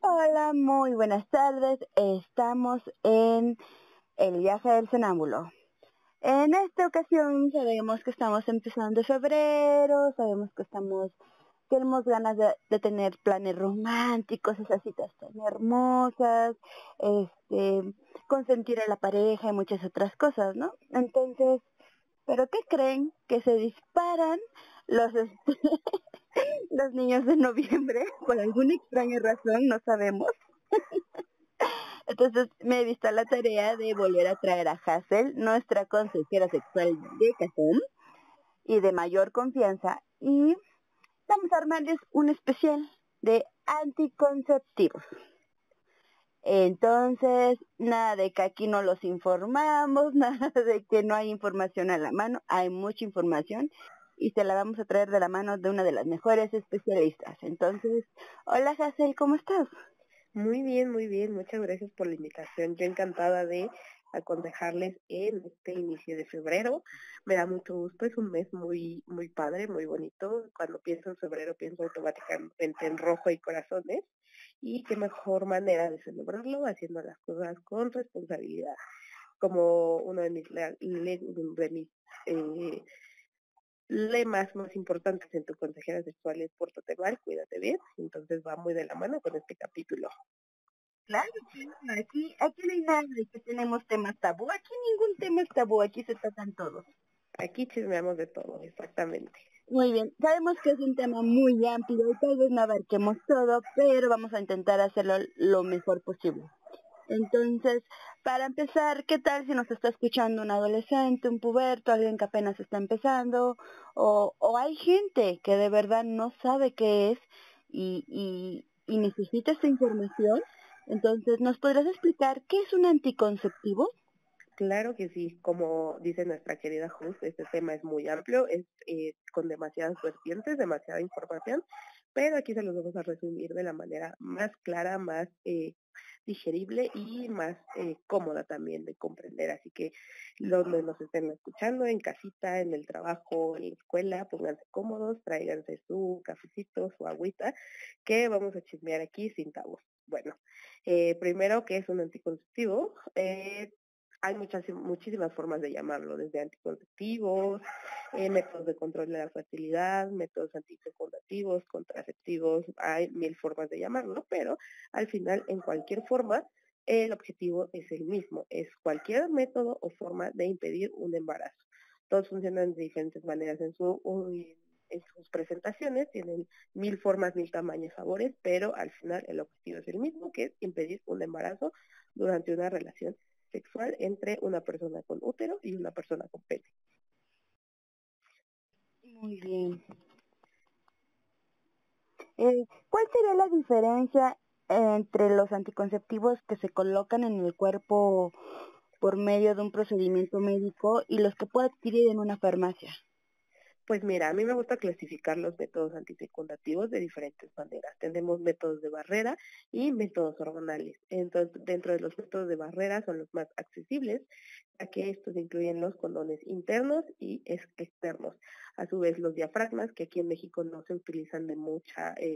Hola, muy buenas tardes. Estamos en el viaje del sonámbulo. En esta ocasión sabemos que estamos empezando febrero, sabemos que tenemos ganas de tener planes románticos, esas citas tan hermosas, consentir a la pareja y muchas otras cosas, ¿no? Entonces, ¿pero qué creen? Que se disparan los, los niños de noviembre, por alguna extraña razón, no sabemos. Entonces me he visto a la tarea de volver a traer a Hazel, nuestra consejera sexual de cajón y de mayor confianza, y vamos a armarles un especial de anticonceptivos. Entonces, nada de que aquí no los informamos, nada de que no hay información a la mano, hay mucha información y se la vamos a traer de la mano de una de las mejores especialistas. Entonces, hola Hazel, ¿cómo estás? Muy bien, muchas gracias por la invitación. Yo encantada de aconsejarles en este inicio de febrero. Me da mucho gusto, es un mes muy padre, muy bonito. Cuando pienso en febrero pienso automáticamente en rojo y corazones. Y qué mejor manera de celebrarlo haciendo las cosas con responsabilidad. Como uno de mis eh, lemas más importantes en tu consejera sexual es pórtate mal, cuídate bien. Entonces va muy de la mano con este capítulo. Claro que no, aquí no hay nada de que tenemos temas tabú, aquí ningún tema es tabú, aquí se tratan todos. Aquí chismeamos de todo, exactamente. Muy bien, sabemos que es un tema muy amplio y tal vez no abarquemos todo, pero vamos a intentar hacerlo lo mejor posible. Entonces, para empezar, ¿qué tal si nos está escuchando un adolescente, un puberto, alguien que apenas está empezando, o hay gente que de verdad no sabe qué es y necesita esta información? Entonces, ¿nos podrás explicar qué es un anticonceptivo? Claro que sí, como dice nuestra querida Jus, este tema es muy amplio, es con demasiadas vertientes, demasiada información, pero aquí se los vamos a resumir de la manera más clara, más digerible y más cómoda también de comprender. Así que donde nos estén escuchando, en casita, en el trabajo, en la escuela, pónganse cómodos, tráiganse su cafecito, su agüita, que vamos a chismear aquí sin tabú. Bueno, primero, ¿qué es un anticonceptivo? Hay muchísimas formas de llamarlo, desde anticonceptivos, métodos de control de la fertilidad, métodos antifecundativos, contraceptivos, hay mil formas de llamarlo, pero al final, en cualquier forma, el objetivo es el mismo, es cualquier método o forma de impedir un embarazo. Todos funcionan de diferentes maneras en sus presentaciones, tienen mil formas, mil tamaños, sabores, pero al final el objetivo es el mismo, que es impedir un embarazo durante una relación sexual entre una persona con útero y una persona con pene. Muy bien. ¿Cuál sería la diferencia entre los anticonceptivos que se colocan en el cuerpo por medio de un procedimiento médico y los que puede adquirir en una farmacia? Pues mira, a mí me gusta clasificar los métodos antifecundativos de diferentes maneras. Tenemos métodos de barrera y métodos hormonales. Entonces, dentro de los métodos de barrera son los más accesibles, ya que estos incluyen los condones internos y externos. A su vez, los diafragmas, que aquí en México no se utilizan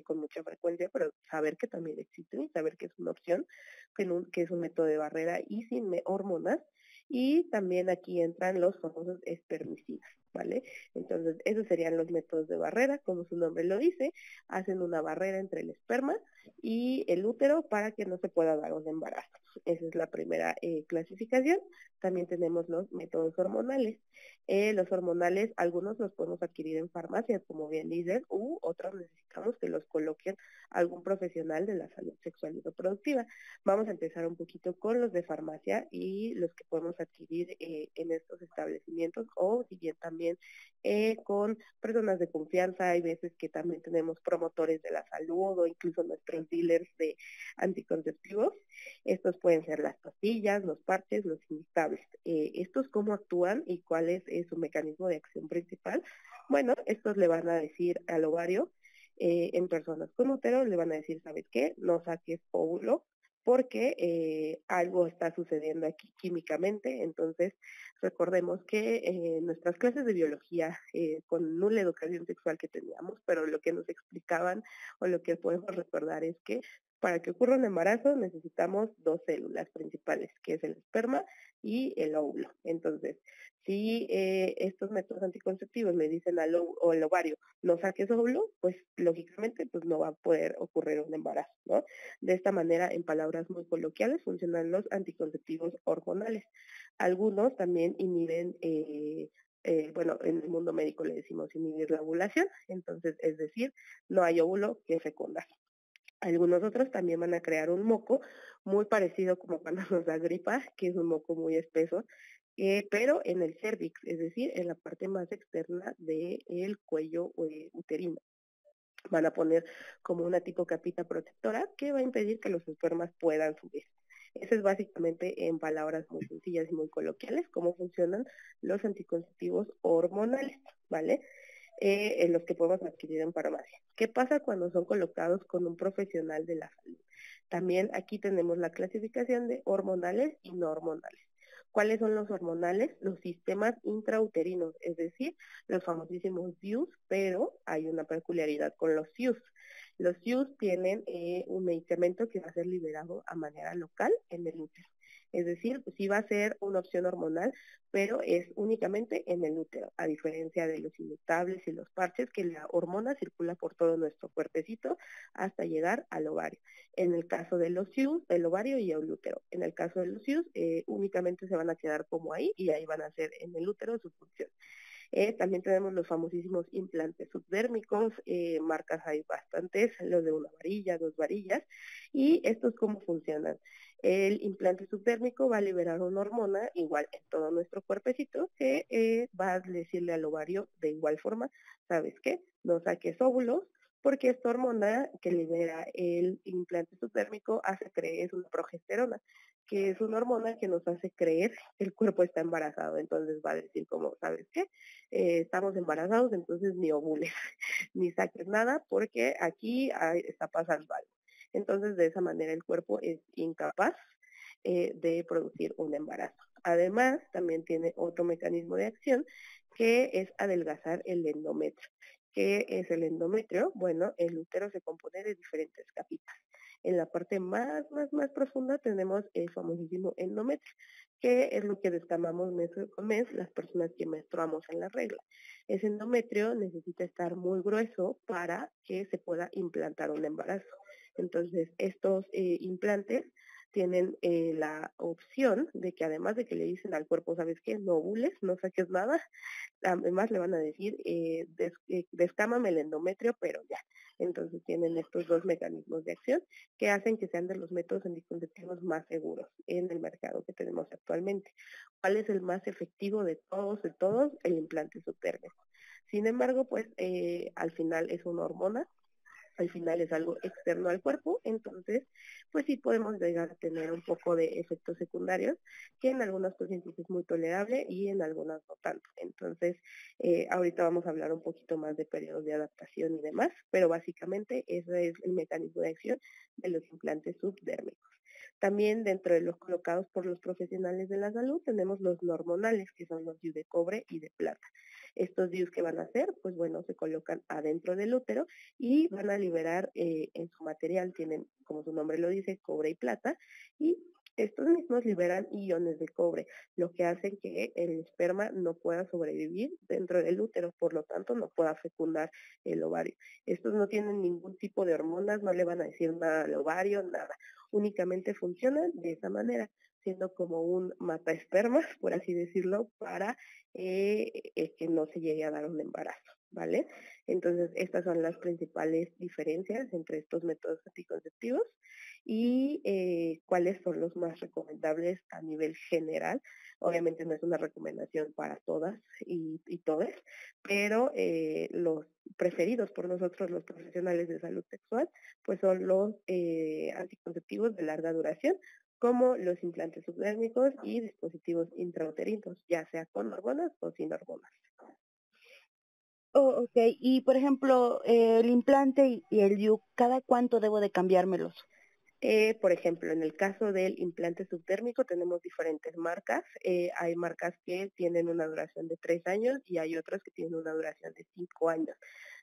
con mucha frecuencia, pero saber que también existen y saber que es una opción, que es un método de barrera y sin hormonas. Y también aquí entran los famosos espermicidas, ¿vale? Entonces, esos serían los métodos de barrera, como su nombre lo dice, hacen una barrera entre el esperma y el útero para que no se pueda dar un embarazo. Esa es la primera clasificación. También tenemos los métodos hormonales. Los hormonales, algunos los podemos adquirir en farmacias, como bien dicen, u otros necesitamos que los coloquen algún profesional de la salud sexual y reproductiva. Vamos a empezar un poquito con los de farmacia y los que podemos adquirir en estos establecimientos o si bien también con personas de confianza. Hay veces que también tenemos promotores de la salud o incluso nuestros dealers de anticonceptivos. Estos pueden ser las pastillas, los parches, los inyectables. ¿Estos cómo actúan y cuál es su mecanismo de acción principal? Bueno, estos le van a decir al ovario, en personas con útero, le van a decir, ¿sabes qué? No saques óvulo porque algo está sucediendo aquí químicamente. Entonces, recordemos que nuestras clases de biología, con nula educación sexual que teníamos, pero lo que nos explicaban o lo que podemos recordar es que Para que ocurra un embarazo necesitamos dos células principales, que es el esperma y el óvulo. Entonces, si estos métodos anticonceptivos le dicen al o el ovario, no saques óvulo, pues lógicamente pues no va a poder ocurrir un embarazo, ¿no? De esta manera, en palabras muy coloquiales, funcionan los anticonceptivos hormonales. Algunos también inhiben bueno, en el mundo médico le decimos inhibir la ovulación, entonces es decir, no hay óvulo que fecundar. Algunos otros también van a crear un moco muy parecido como cuando nos da gripa, que es un moco muy espeso, pero en el cérvix, es decir, en la parte más externa del cuello uterino. Van a poner como una tipo capita protectora que va a impedir que los espermas puedan subir. Eso es básicamente, en palabras muy sencillas y muy coloquiales, cómo funcionan los anticonceptivos hormonales, ¿vale? En los que podemos adquirir en farmacia. ¿Qué pasa cuando son colocados con un profesional de la salud? También aquí tenemos la clasificación de hormonales y no hormonales. ¿Cuáles son los hormonales? Los sistemas intrauterinos, es decir, los famosísimos DIUs, pero hay una peculiaridad con los SIUs. Los SIUs tienen un medicamento que va a ser liberado a manera local en el útero. Es decir, sí va a ser una opción hormonal, pero es únicamente en el útero, a diferencia de los inyectables y los parches, que la hormona circula por todo nuestro cuerpecito hasta llegar al ovario. En el caso de los SIUs, el ovario y el útero. En el caso de los SIUs, únicamente se van a quedar como ahí y ahí van a hacer en el útero su función. También tenemos los famosísimos implantes subdérmicos, marcas hay bastantes, los de una varilla, dos varillas, y estos cómo funcionan. El implante subdérmico va a liberar una hormona, igual en todo nuestro cuerpecito, que va a decirle al ovario de igual forma, ¿sabes qué? No saques óvulos, porque esta hormona que libera el implante subdérmico hace creer una progesterona, que es una hormona que nos hace creer que el cuerpo está embarazado. Entonces va a decir como, ¿sabes qué? Estamos embarazados, entonces ni ovules, ni saques nada, porque aquí está pasando algo. Entonces, de esa manera el cuerpo es incapaz de producir un embarazo. Además, también tiene otro mecanismo de acción que es adelgazar el endometrio. ¿Qué es el endometrio? Bueno, el útero se compone de diferentes capitas. En la parte más profunda tenemos el famosísimo endometrio, que es lo que descamamos mes con mes las personas que menstruamos en la regla. Ese endometrio necesita estar muy grueso para que se pueda implantar un embarazo. Entonces, estos implantes tienen la opción de que además de que le dicen al cuerpo, ¿sabes qué? No ovules, no saques nada, además le van a decir, descámame el endometrio, pero ya. Entonces tienen estos dos mecanismos de acción que hacen que sean de los métodos anticonceptivos más seguros en el mercado que tenemos actualmente. ¿Cuál es el más efectivo de todos? El implante subdérmico. Sin embargo, pues al final es una hormona, al final es algo externo al cuerpo, entonces pues sí podemos llegar a tener un poco de efectos secundarios, que en algunos pacientes es muy tolerable y en algunas no tanto. Entonces, ahorita vamos a hablar un poquito más de periodos de adaptación y demás, pero básicamente ese es el mecanismo de acción de los implantes subdérmicos. También dentro de los colocados por los profesionales de la salud tenemos los no hormonales, que son los DIU de cobre y de plata. Estos DIUs que van a hacer, pues bueno, se colocan adentro del útero y van a liberar en su material, tienen, como su nombre lo dice, cobre y plata, y estos mismos liberan iones de cobre, lo que hace que el esperma no pueda sobrevivir dentro del útero, por lo tanto no pueda fecundar el ovario. Estos no tienen ningún tipo de hormonas, no le van a decir nada al ovario, nada. Únicamente funcionan de esa manera, siendo como un mataespermas, por así decirlo, para que no se llegue a dar un embarazo, ¿vale? Entonces, estas son las principales diferencias entre estos métodos anticonceptivos y cuáles son los más recomendables a nivel general. Obviamente no es una recomendación para todas y todos, pero los preferidos por nosotros los profesionales de salud sexual, pues son los anticonceptivos de larga duración, como los implantes subdérmicos y dispositivos intrauterinos, ya sea con hormonas o sin hormonas. Oh, ok. Y por ejemplo, el implante y el DIU, ¿cada cuánto debo de cambiármelos? Por ejemplo, en el caso del implante subdérmico tenemos diferentes marcas. Hay marcas que tienen una duración de 3 años y hay otras que tienen una duración de 5 años.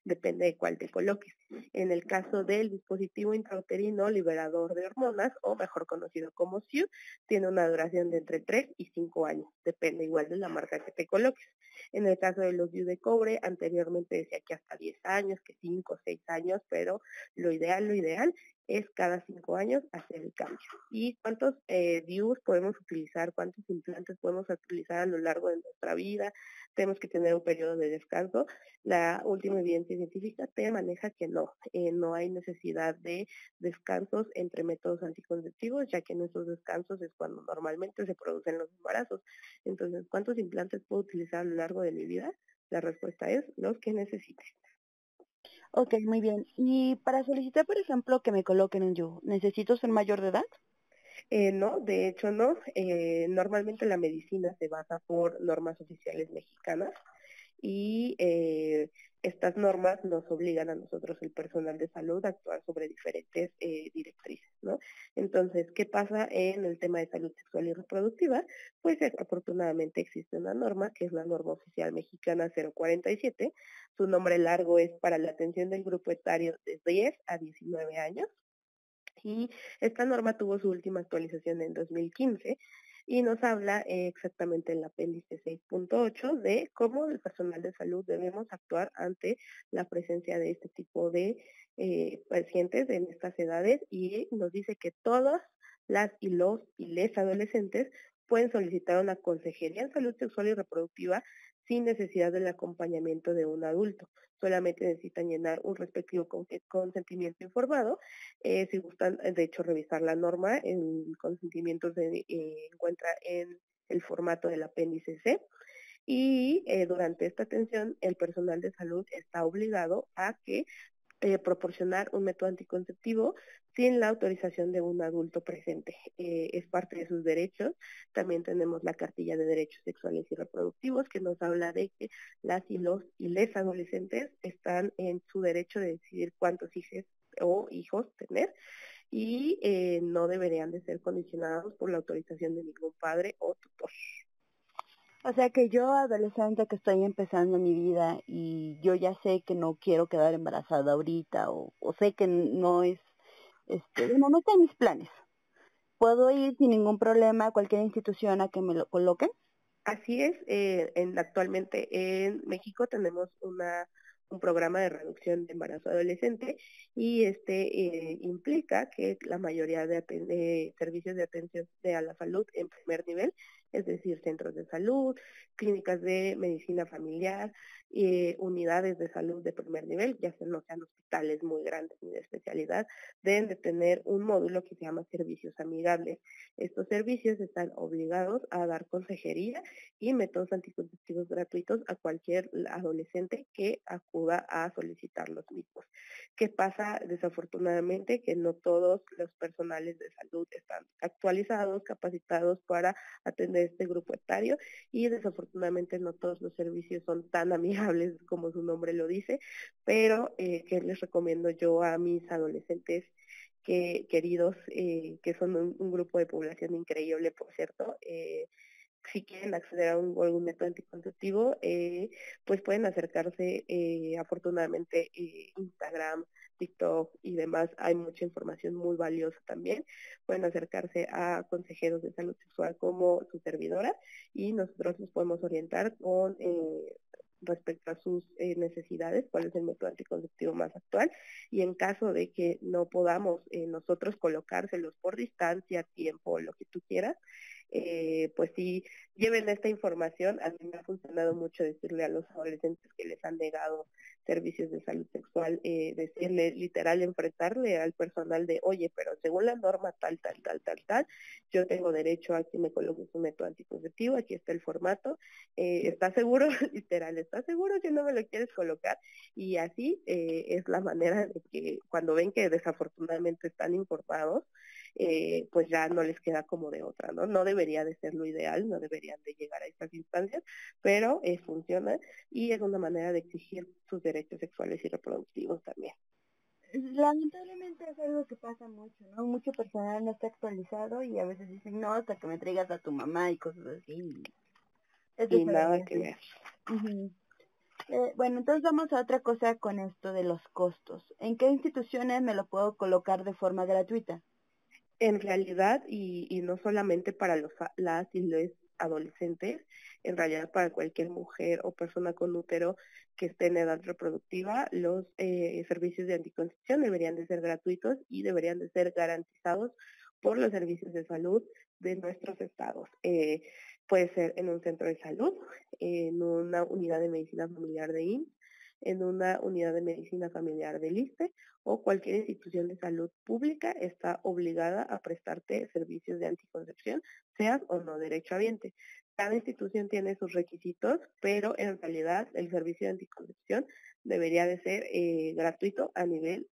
depende de cuál te coloques. En el caso del dispositivo intrauterino liberador de hormonas, o mejor conocido como SIU, tiene una duración de entre 3 y 5 años, depende igual de la marca que te coloques. En el caso de los DIU de cobre, anteriormente decía que hasta 10 años, que 5 o 6 años, pero lo ideal es cada 5 años hacer el cambio. ¿Y cuántos DIUs podemos utilizar? ¿Cuántos implantes podemos utilizar a lo largo de nuestra vida? Tenemos que tener un periodo de descanso. La última evidencia científica te maneja que no hay necesidad de descansos entre métodos anticonceptivos, ya que en esos descansos es cuando normalmente se producen los embarazos. Entonces, ¿cuántos implantes puedo utilizar a lo largo de mi vida? La respuesta es los que necesites. Ok, muy bien. Y para solicitar, por ejemplo, que me coloquen un DIU, ¿necesito ser mayor de edad? No, de hecho no. Normalmente la medicina se basa por normas oficiales mexicanas y estas normas nos obligan a nosotros, el personal de salud, a actuar sobre diferentes directrices, ¿no? Entonces, ¿qué pasa en el tema de salud sexual y reproductiva? Pues afortunadamente existe una norma, que es la norma oficial mexicana 047. Su nombre largo es para la atención del grupo etario de 10 a 19 años. Y esta norma tuvo su última actualización en 2015 y nos habla exactamente en el apéndice 6.8 de cómo el personal de salud debemos actuar ante la presencia de este tipo de pacientes en estas edades, y nos dice que todas las y los y les adolescentes pueden solicitar una consejería en salud sexual y reproductiva sin necesidad del acompañamiento de un adulto. Solamente necesitan llenar un respectivo consentimiento informado. Si gustan, de hecho, revisar la norma, el consentimiento se encuentra en el formato del apéndice C. Y durante esta atención, el personal de salud está obligado a proporcionar un método anticonceptivo sin la autorización de un adulto presente. Es parte de sus derechos. También tenemos la cartilla de derechos sexuales y reproductivos, que nos habla de que las y los y les adolescentes están en su derecho de decidir cuántos hijos o hijos tener, y no deberían de ser condicionados por la autorización de ningún padre o tutor. O sea que yo, adolescente que estoy empezando mi vida y yo ya sé que no quiero quedar embarazada ahorita o sé que no es, bueno, no está en mis planes. ¿Puedo ir sin ningún problema a cualquier institución a que me lo coloquen? Así es, actualmente en México tenemos un programa de reducción de embarazo adolescente, y implica que la mayoría de servicios de atención a la salud en primer nivel, es decir, centros de salud, clínicas de medicina familiar, unidades de salud de primer nivel, ya no sean hospitales muy grandes ni de especialidad, deben de tener un módulo que se llama servicios amigables. Estos servicios están obligados a dar consejería y métodos anticonceptivos gratuitos a cualquier adolescente que acuda a solicitar los mismos. ¿Qué pasa? Desafortunadamente que no todos los personales de salud están actualizados, capacitados para atender este grupo etario, y desafortunadamente no todos los servicios son tan amigables como su nombre lo dice, pero ¿qué les recomiendo yo a mis adolescentes queridos, que son un grupo de población increíble, por cierto? Si quieren acceder a algún método anticonceptivo, pues pueden acercarse. Afortunadamente, Instagram, TikTok y demás, hay mucha información muy valiosa también. Pueden acercarse a consejeros de salud sexual como su servidora, y nosotros los podemos orientar con respecto a sus necesidades, cuál es el método anticonceptivo más actual, y en caso de que no podamos nosotros colocárselos por distancia, tiempo, lo que tú quieras, pues sí, lleven esta información. A mí me ha funcionado mucho decirle a los adolescentes que les han negado servicios de salud sexual, decirle, literal, enfrentarle al personal de, oye, pero según la norma tal, yo tengo derecho a que me coloques un método anticonceptivo, aquí está el formato, ¿estás seguro? Literal, ¿estás seguro que no me lo quieres colocar? Y así es la manera de que cuando ven que desafortunadamente están informados, pues ya no les queda como de otra, ¿no? No debería de ser lo ideal, no deberían de llegar a estas instancias, pero funciona, y es una manera de exigir sus derechos sexuales y reproductivos también. Lamentablemente es algo que pasa mucho, ¿no? Mucho personal no está actualizado y a veces dicen, no, hasta que me traigas a tu mamá y cosas así. Es Y nada que desagradable. ver. Uh-huh. Bueno, entonces vamos a otra cosa con esto de los costos. ¿En qué instituciones me lo puedo colocar de forma gratuita? En realidad, y no solamente para las y los adolescentes, en realidad para cualquier mujer o persona con útero que esté en edad reproductiva, los servicios de anticoncepción deberían de ser gratuitos y deberían de ser garantizados por los servicios de salud de nuestros estados. Puede ser en un centro de salud, en una unidad de medicina familiar de IMSS, en una unidad de medicina familiar del ISSSTE, o cualquier institución de salud pública está obligada a prestarte servicios de anticoncepción, seas o no derechohabiente. Cada institución tiene sus requisitos, pero en realidad el servicio de anticoncepción debería de ser gratuito a nivel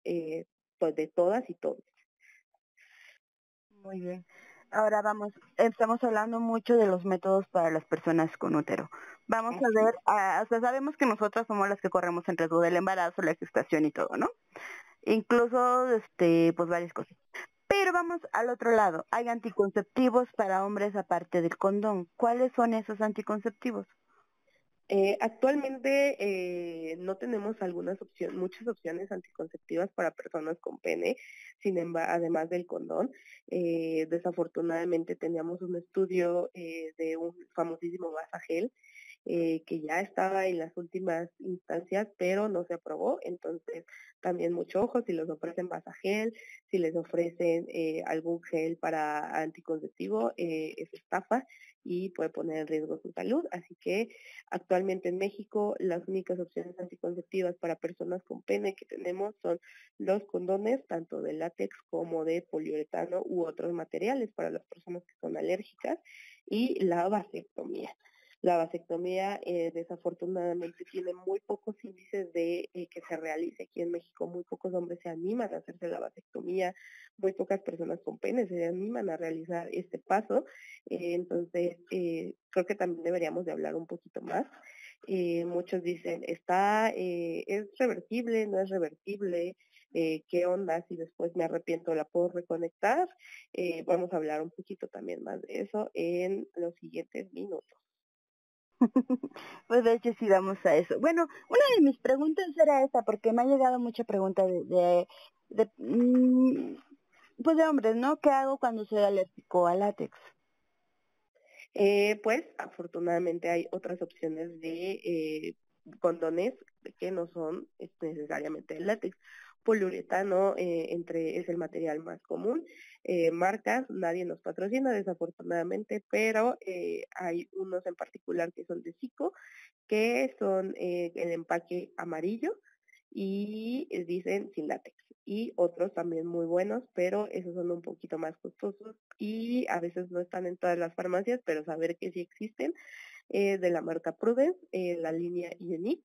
pues de todas y todos. Muy bien. Ahora vamos, estamos hablando mucho de los métodos para las personas con útero. Vamos a ver, o sea, sabemos que nosotras somos las que corremos en riesgo del embarazo, la gestación y todo, ¿no? Incluso, pues varias cosas. Pero vamos al otro lado. Hay anticonceptivos para hombres aparte del condón. ¿Cuáles son esos anticonceptivos? Actualmente no tenemos muchas opciones anticonceptivas para personas con pene, sin embargo, además del condón. Desafortunadamente teníamos un estudio de un famosísimo Basagel que ya estaba en las últimas instancias, pero no se aprobó. Entonces, también mucho ojo si les ofrecen Basagel, si les ofrecen algún gel para anticonceptivo, es estafa y puede poner en riesgo su salud. Así que actualmente en México las únicas opciones anticonceptivas para personas con pene que tenemos son los condones, tanto de látex como de poliuretano u otros materiales para las personas que son alérgicas, y la vasectomía. La vasectomía desafortunadamente tiene muy pocos índices de que se realice aquí en México. Muy pocos hombres se animan a hacerse la vasectomía, muy pocas personas con pene se animan a realizar este paso. Entonces, creo que también deberíamos de hablar un poquito más. Muchos dicen, es reversible, no es reversible, qué onda, si después me arrepiento, la puedo reconectar. Vamos a hablar un poquito también más de eso en los siguientes minutos. Pues de hecho sí vamos a eso. Bueno, una de mis preguntas era esta, porque me ha llegado mucha pregunta pues de hombres, ¿no? ¿Qué hago cuando soy alérgico al látex? Pues afortunadamente hay otras opciones de condones que no son necesariamente el látex. Poliuretano es el material más común. Marcas, nadie nos patrocina desafortunadamente, pero hay unos en particular que son de Zico, que son el empaque amarillo y dicen sin látex. Y otros también muy buenos, pero esos son un poquito más costosos y a veces no están en todas las farmacias, pero saber que sí existen, de la marca Prudence, la línea Unique.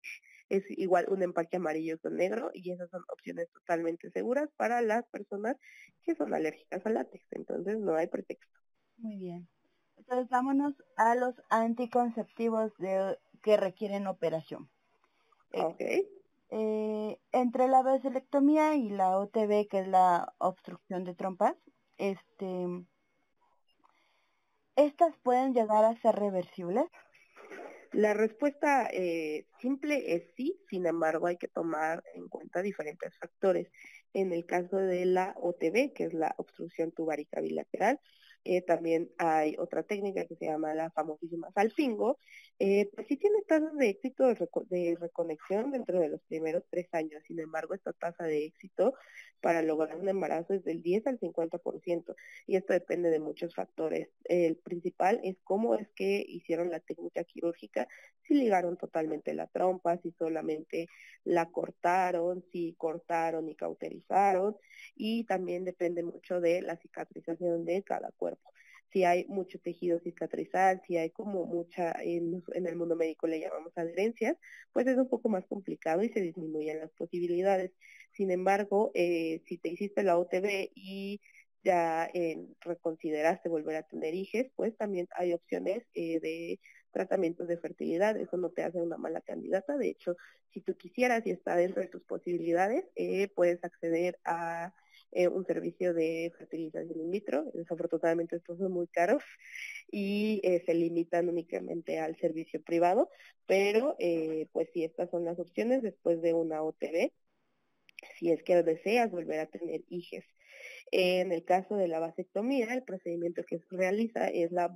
Es igual un empaque amarillo con negro y esas son opciones totalmente seguras para las personas que son alérgicas al látex. Entonces no hay pretexto. Muy bien. Entonces vámonos a los anticonceptivos que requieren operación. Ok. Entre la vasectomía y la OTB, que es la obstrucción de trompas, ¿estas pueden llegar a ser reversibles? La respuesta simple es sí, sin embargo hay que tomar en cuenta diferentes factores. En el caso de la OTB, que es la obstrucción tubárica bilateral, también hay otra técnica que se llama la famosísima salpingo, pues sí tiene tasas de éxito de reconexión dentro de los primeros 3 años. Sin embargo, esta tasa de éxito para lograr un embarazo es del 10 al 50%, y esto depende de muchos factores. El principal es cómo es que hicieron la técnica quirúrgica, si ligaron totalmente la trompa, si solamente la cortaron, si cortaron y cauterizaron, y también depende mucho de la cicatrización de cada cuerpo. Si hay mucho tejido cicatrizal, si hay como mucha, en el mundo médico le llamamos adherencias, pues es un poco más complicado y se disminuyen las posibilidades. Sin embargo, si te hiciste la OTB y ya reconsideraste volver a tener hijos, pues también hay opciones de tratamientos de fertilidad. Eso no te hace una mala candidata. De hecho, si tú quisieras y está dentro de tus posibilidades, puedes acceder a un servicio de fertilización in vitro. Desafortunadamente estos son muy caros y se limitan únicamente al servicio privado, pero pues sí, estas son las opciones después de una OTB, si es que deseas volver a tener hijes. En el caso de la vasectomía, el procedimiento que se realiza es la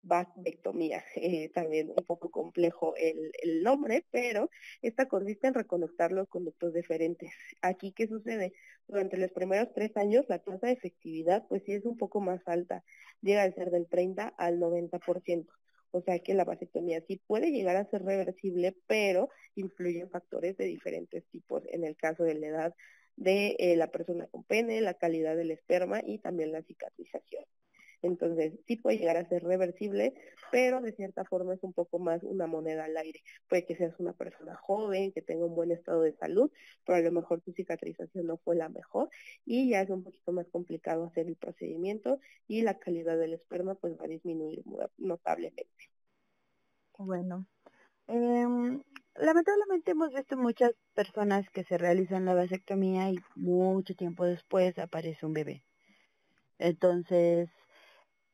vasectomía. También un poco complejo el nombre, pero esta consiste en reconectar los conductos deferentes. Aquí, ¿qué sucede? Durante los primeros 3 años, la tasa de efectividad, pues sí es un poco más alta, llega a ser del 30 al 90%. O sea que la vasectomía sí puede llegar a ser reversible, pero influyen factores de diferentes tipos. En el caso de la edad de la persona con pene, la calidad del esperma y también la cicatrización. Entonces, sí puede llegar a ser reversible, pero de cierta forma es un poco más una moneda al aire. Puede que seas una persona joven, que tenga un buen estado de salud, pero a lo mejor tu cicatrización no fue la mejor y ya es un poquito más complicado hacer el procedimiento y la calidad del esperma pues va a disminuir notablemente. Bueno, lamentablemente hemos visto muchas personas que se realizan la vasectomía y mucho tiempo después aparece un bebé. Entonces,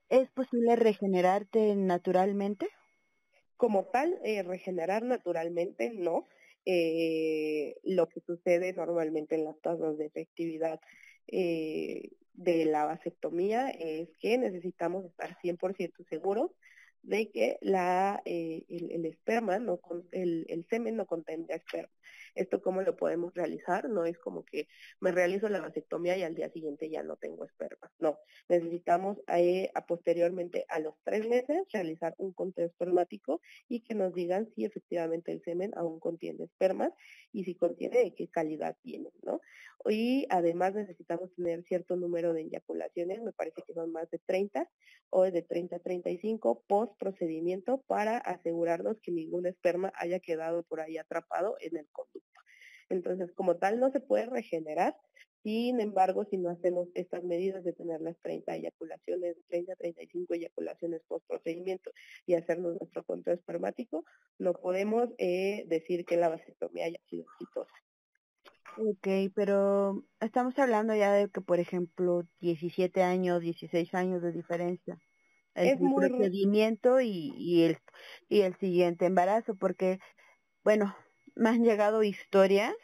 ¿es posible regenerarte naturalmente? Como tal, regenerar naturalmente no. Lo que sucede normalmente en las tasas de efectividad de la vasectomía es que necesitamos estar 100% seguros de que el esperma, el semen no contendrá esperma. ¿Esto cómo lo podemos realizar? No es como que me realizo la vasectomía y al día siguiente ya no tengo esperma. No, necesitamos posteriormente a los 3 meses realizar un conteo espermático y que nos digan si efectivamente el semen aún contiene espermas y si contiene de qué calidad tiene, ¿no? Y además necesitamos tener cierto número de eyaculaciones, me parece que son más de 30 o de 30 a 35 post procedimiento para asegurarnos que ningún esperma haya quedado por ahí atrapado en el conducto. Entonces, como tal, no se puede regenerar. Sin embargo, si no hacemos estas medidas de tener las 30 eyaculaciones, 30 a 35 eyaculaciones post procedimiento y hacernos nuestro conteo espermático, no podemos decir que la vasectomía haya sido exitosa. Ok, pero estamos hablando ya de que, por ejemplo, 17 años, 16 años de diferencia Es entre el muy procedimiento y el siguiente embarazo, porque, bueno, me han llegado historias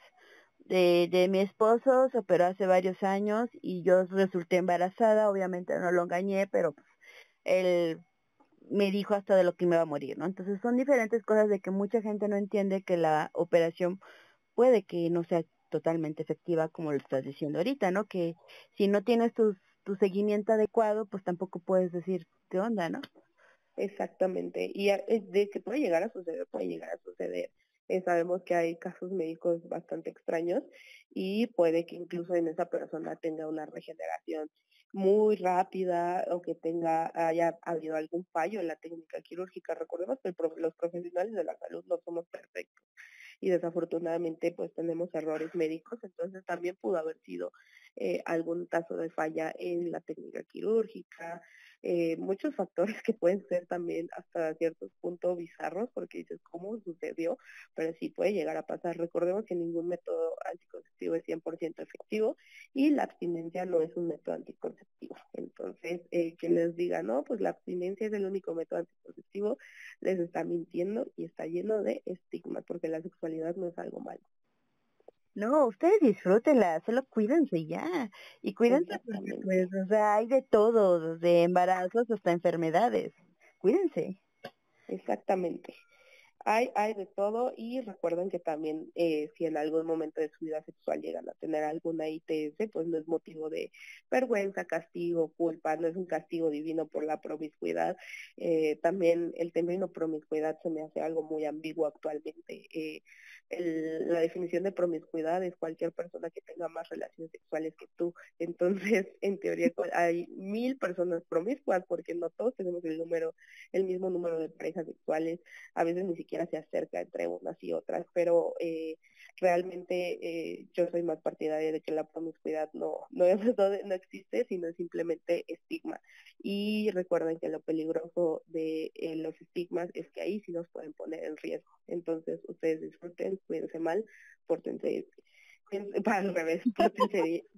de mi esposo, se operó hace varios años y yo resulté embarazada, obviamente no lo engañé, pero pues, él me dijo hasta de lo que me va a morir, ¿no? Entonces son diferentes cosas de que mucha gente no entiende que la operación puede que no sea totalmente efectiva como lo estás diciendo ahorita, ¿no? Que si no tienes tu seguimiento adecuado, pues tampoco puedes decir qué onda, ¿no? Exactamente. Y de que puede llegar a suceder, puede llegar a suceder. Sabemos que hay casos médicos bastante extraños y puede que incluso en esa persona tenga una regeneración muy rápida o que haya habido algún fallo en la técnica quirúrgica. Recordemos que los profesionales de la salud no somos perfectos y desafortunadamente pues tenemos errores médicos, entonces también pudo haber sido algún caso de falla en la técnica quirúrgica, muchos factores que pueden ser también hasta ciertos puntos bizarros, porque dices, ¿cómo sucedió? Pero sí puede llegar a pasar. Recordemos que ningún método anticonceptivo es 100% efectivo y la abstinencia no es un método anticonceptivo. Entonces, que les diga, no, pues la abstinencia es el único método anticonceptivo, les está mintiendo y está lleno de estigmas, porque la sexualidad no es algo malo. No, ustedes disfrútenla, solo cuídense ya. Y cuídense porque, pues, Exactamente. o sea, hay de todo, desde embarazos hasta enfermedades. Cuídense. Exactamente. Hay de todo y recuerden que también si en algún momento de su vida sexual llegan a tener alguna ITS, pues no es motivo de vergüenza, castigo, culpa, no es un castigo divino por la promiscuidad. También el término promiscuidad se me hace algo muy ambiguo actualmente. La definición de promiscuidad es cualquier persona que tenga más relaciones sexuales que tú. Entonces, en teoría hay 1000 personas promiscuas porque no todos tenemos el mismo número de parejas sexuales, a veces ni siquiera se acerca entre unas y otras, pero realmente yo soy más partidaria de que la promiscuidad no existe, sino simplemente estigma. Y recuerden que lo peligroso de los estigmas es que ahí sí nos pueden poner en riesgo. Entonces, ustedes disfruten, cuídense mal, pórtense Para al revés,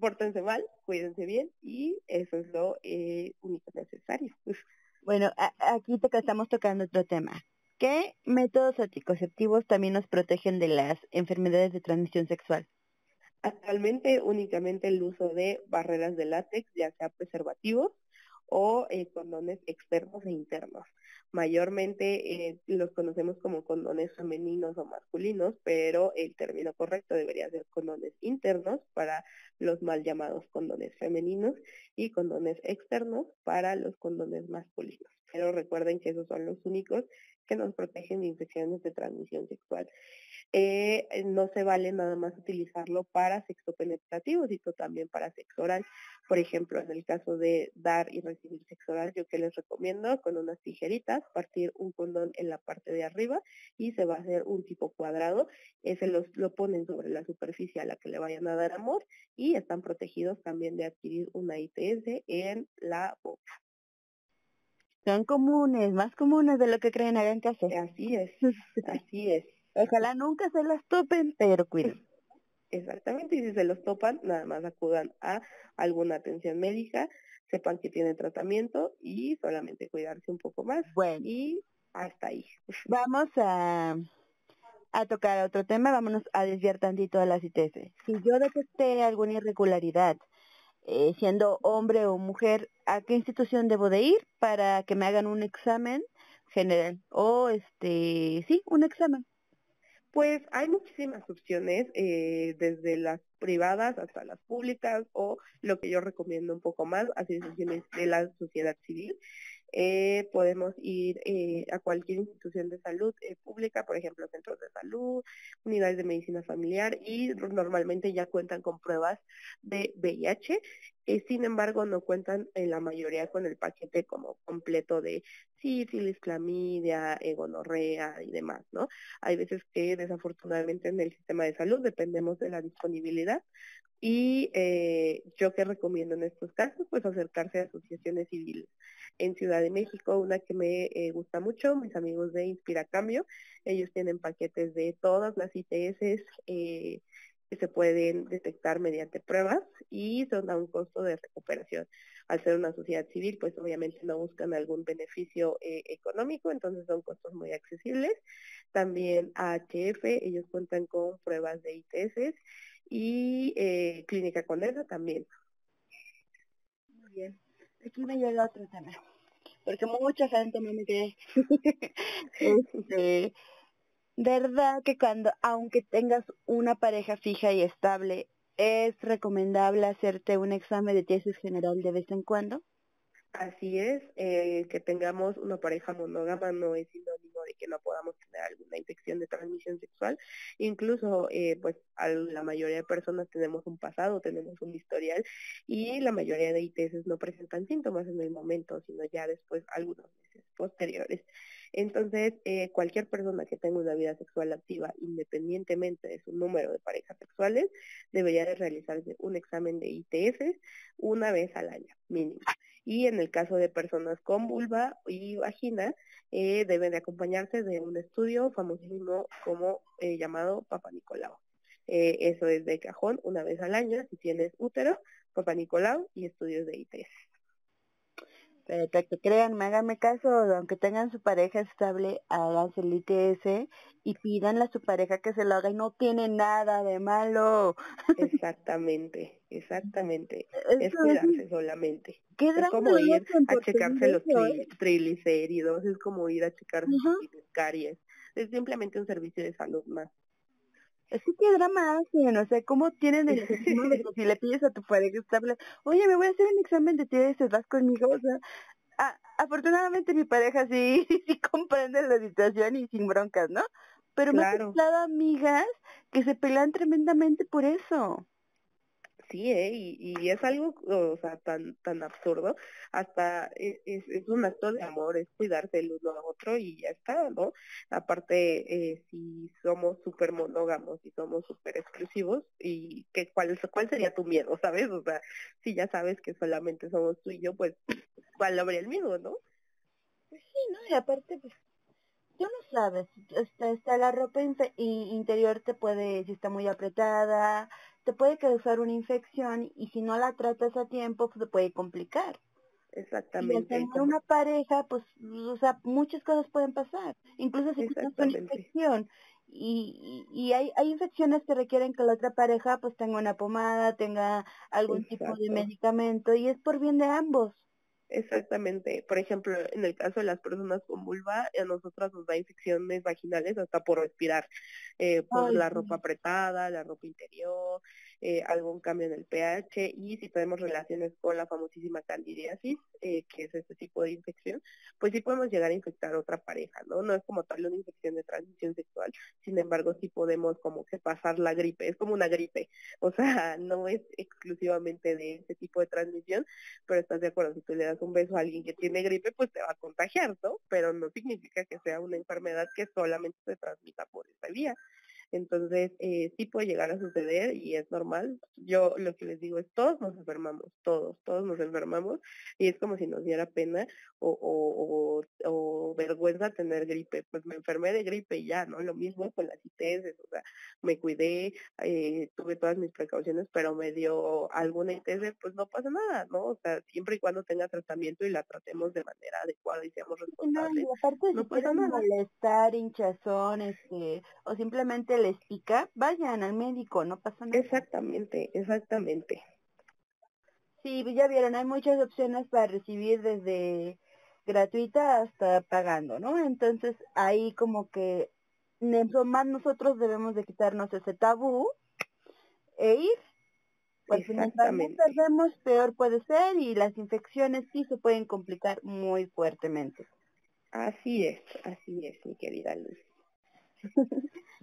pórtense mal, cuídense bien y eso es lo único necesario. Bueno, aquí estamos tocando otro tema. ¿Qué métodos anticonceptivos también nos protegen de las enfermedades de transmisión sexual? Actualmente únicamente el uso de barreras de látex, ya sea preservativos o condones externos e internos. Mayormente los conocemos como condones femeninos o masculinos, pero el término correcto debería ser condones internos para los mal llamados condones femeninos y condones externos para los condones masculinos. Pero recuerden que esos son los únicos que nos protegen de infecciones de transmisión sexual. No se vale nada más utilizarlo para sexo penetrativo, sino también para sexo oral. Por ejemplo, en el caso de dar y recibir sexo oral, yo que les recomiendo con unas tijeritas partir un condón en la parte de arriba y se va a hacer un tipo cuadrado. Ese lo ponen sobre la superficie a la que le vayan a dar amor y están protegidos también de adquirir una ITS en la boca. Son comunes, más comunes de lo que creen, hagan caso. Así es, así es. Ojalá nunca se las topen, pero cuiden. Exactamente, y si se los topan, nada más acudan a alguna atención médica, sepan que tienen tratamiento y solamente cuidarse un poco más. Bueno. Y hasta ahí. Vamos a tocar otro tema, vámonos a desviar tantito de las ITS. Si yo detecté alguna irregularidad, siendo hombre o mujer, ¿a qué institución debo de ir para que me hagan un examen general? O sí, un examen. Pues hay muchísimas opciones, desde las privadas hasta las públicas o lo que yo recomiendo un poco más, asociaciones de la sociedad civil. Podemos ir a cualquier institución de salud pública, por ejemplo, centros de salud, unidades de medicina familiar y normalmente ya cuentan con pruebas de VIH. Sin embargo, no cuentan en la mayoría con el paquete como completo de sífilis, clamidia, gonorrea y demás, ¿no? Hay veces que desafortunadamente en el sistema de salud dependemos de la disponibilidad y yo que recomiendo en estos casos, pues acercarse a asociaciones civiles. En Ciudad de México, una que me gusta mucho, mis amigos de Inspira Cambio, ellos tienen paquetes de todas las ITS que se pueden detectar mediante pruebas y son a un costo de recuperación. Al ser una sociedad civil, pues obviamente no buscan algún beneficio económico, entonces son costos muy accesibles. También AHF, ellos cuentan con pruebas de ITS y Clínica Condesa también. Muy bien. Aquí me llega otro tema, porque mucha gente no me cree. ¿Verdad que aunque tengas una pareja fija y estable, es recomendable hacerte un examen de tesis general de vez en cuando? Así es, que tengamos una pareja monógama no es sinónimo de que no podamos tener alguna infección de transmisión sexual. Incluso, pues la mayoría de personas tenemos un pasado, tenemos un historial y la mayoría de ITS no presentan síntomas en el momento, sino ya después algunos meses posteriores. Entonces, cualquier persona que tenga una vida sexual activa, independientemente de su número de parejas sexuales, debería de realizarse un examen de ITS una vez al año, mínimo. Y en el caso de personas con vulva y vagina, deben de acompañarse de un estudio famosísimo como llamado Papa Nicolau. Eso es de cajón una vez al año, si tienes útero, Papa Nicolau y estudios de ITS. Perfecto, créanme, háganme caso, aunque tengan su pareja estable, háganse el ITS y pídanle a su pareja que se lo haga y no tiene nada de malo. Exactamente. Es cuidarse solamente. Es como ir a checarse los triglicéridos, es como ir a checarse sus caries. Es simplemente un servicio de salud más. Es que qué drama hacen, o sea, ¿cómo tienen el estigma de que si le pides a tu pareja estable, oye, me voy a hacer un examen de TS, vas conmigo? O sea, afortunadamente mi pareja sí, sí comprende la situación y sin broncas, ¿no? Pero claro. me han dado amigas que se pelean tremendamente por eso. Sí, y es algo, o sea, tan absurdo, hasta es un acto de amor, es cuidarse el uno a otro y ya está, ¿no? Aparte, si somos súper monógamos y somos súper exclusivos, y ¿cuál sería tu miedo, sabes? O sea, si ya sabes que solamente somos tú y yo, pues, ¿cuál habría el miedo, no? Pues sí, ¿no? Y aparte, pues, tú no sabes, la ropa interior te puede, si está muy apretada, te puede causar una infección y si no la tratas a tiempo, pues se puede complicar. Y al Exactamente, tener una pareja, pues, o sea, muchas cosas pueden pasar. Incluso si tienes una exactamente, infección y hay infecciones que requieren que la otra pareja pues tenga una pomada, tenga algún tipo de exacto. medicamento y es por bien de ambos. Exactamente. Por ejemplo, en el caso de las personas con vulva, a nosotras nos da infecciones vaginales hasta por respirar, por Ay, la ropa sí. apretada, la ropa interior, algún cambio en el pH y si tenemos relaciones con la famosísima candidiasis, que es este tipo de infección, pues sí podemos llegar a infectar a otra pareja, ¿no? No es como tal una infección de transmisión sexual, sin embargo sí podemos como que pasar la gripe, es como una gripe, o sea, no es exclusivamente de ese tipo de transmisión, pero estás de acuerdo, si tú le das un beso a alguien que tiene gripe, pues te va a contagiar, ¿no? Pero no significa que sea una enfermedad que solamente se transmita por esta vía. Entonces, sí puede llegar a suceder y es normal. Yo lo que les digo es, todos nos enfermamos, todos nos enfermamos y es como si nos diera pena o vergüenza tener gripe. Pues me enfermé de gripe y ya, ¿no? Lo mismo con las ITS, o sea, me cuidé, tuve todas mis precauciones, pero me dio alguna ITS, pues no pasa nada, ¿no? O sea, siempre y cuando tenga tratamiento y la tratemos de manera adecuada y seamos No, y responsables, aparte si no pasa tienen nada. molestar, hinchazón, o simplemente les pica, vayan al médico, no pasa nada. Exactamente, exactamente. Sí, ya vieron, hay muchas opciones para recibir desde gratuita hasta pagando, ¿no? Entonces ahí como que más nosotros debemos de quitarnos ese tabú e ir, porque mientras más Exactamente. tardemos, peor puede ser y las infecciones sí se pueden complicar muy fuertemente. Así es, mi querida Luz.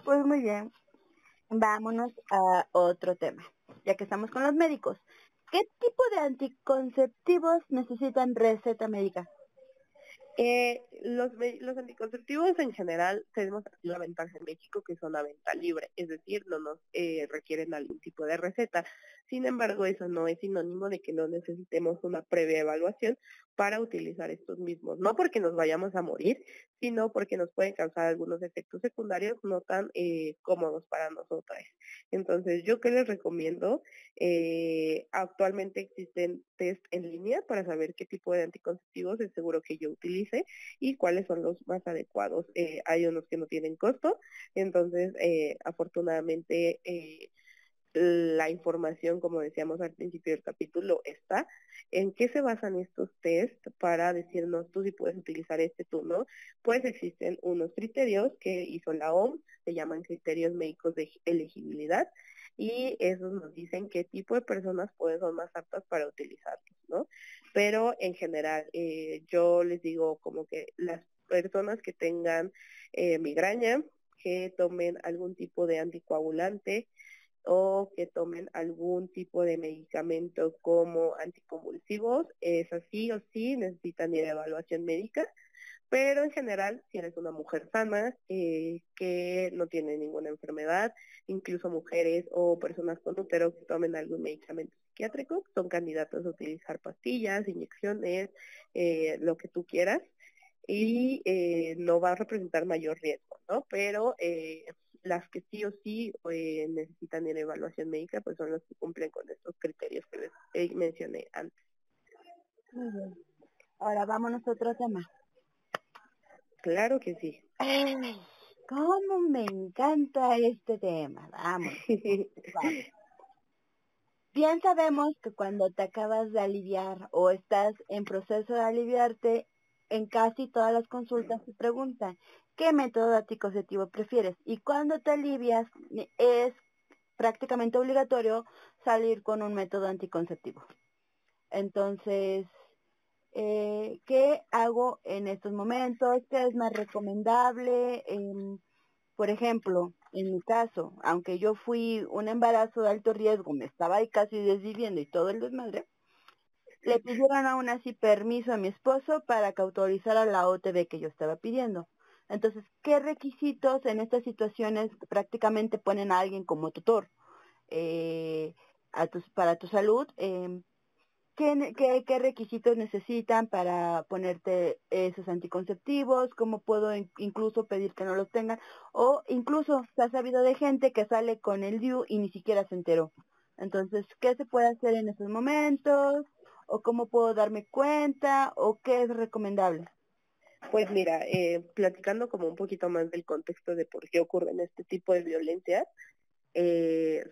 Pues muy bien, vámonos a otro tema, ya que estamos con los médicos. ¿Qué tipo de anticonceptivos necesitan receta médica? Los anticonceptivos en general tenemos la ventaja en México que son a venta libre, es decir, no nos requieren algún tipo de receta. Sin embargo, eso no es sinónimo de que no necesitemos una previa evaluación para utilizar estos mismos. No porque nos vayamos a morir, sino porque nos pueden causar algunos efectos secundarios no tan cómodos para nosotras. Entonces, ¿yo qué les recomiendo? Actualmente existen test en línea para saber qué tipo de anticonceptivos es seguro que yo utilice y cuáles son los más adecuados. Hay unos que no tienen costo, entonces afortunadamente la información, como decíamos al principio del capítulo, está. ¿En qué se basan estos test para decirnos tú si puedes utilizar este, tú no? Pues existen unos criterios que hizo la OMS, se llaman criterios médicos de elegibilidad, y esos nos dicen qué tipo de personas pueden ser más aptas para utilizarlos, ¿no? Pero en general, yo les digo como que las personas que tengan migraña, que tomen algún tipo de anticoagulante, o que tomen algún tipo de medicamento como anticonvulsivos, es así o sí necesitan ir a evaluación médica, pero en general, si eres una mujer sana, que no tiene ninguna enfermedad, incluso mujeres o personas con útero que tomen algún medicamento psiquiátrico, son candidatos a utilizar pastillas, inyecciones, lo que tú quieras, y no va a representar mayor riesgo, ¿no? Pero las que sí o sí necesitan ir a evaluación médica, pues son las que cumplen con estos criterios que les mencioné antes. Muy bien. Ahora vámonos a otro tema. Claro que sí. Ay, cómo me encanta este tema. Vamos. Bien sabemos que cuando te acabas de aliviar o estás en proceso de aliviarte, en casi todas las consultas te preguntan, ¿qué método anticonceptivo prefieres? Y cuando te alivias, es prácticamente obligatorio salir con un método anticonceptivo. Entonces, ¿qué hago en estos momentos? ¿Qué es más recomendable? Por ejemplo, en mi caso, aunque yo fui un embarazo de alto riesgo, me estaba ahí casi desviviendo y todo el desmadre, le pidieron aún así permiso a mi esposo para que autorizara la OTB que yo estaba pidiendo. Entonces, ¿qué requisitos en estas situaciones prácticamente ponen a alguien como tutor para tu salud? ¿Qué requisitos necesitan para ponerte esos anticonceptivos? ¿Cómo puedo incluso pedir que no los tengan? O incluso se ha sabido de gente que sale con el DIU y ni siquiera se enteró. Entonces, ¿qué se puede hacer en esos momentos? ¿O cómo puedo darme cuenta? ¿O qué es recomendable? Pues mira, platicando como un poquito más del contexto de por qué ocurren este tipo de violencias,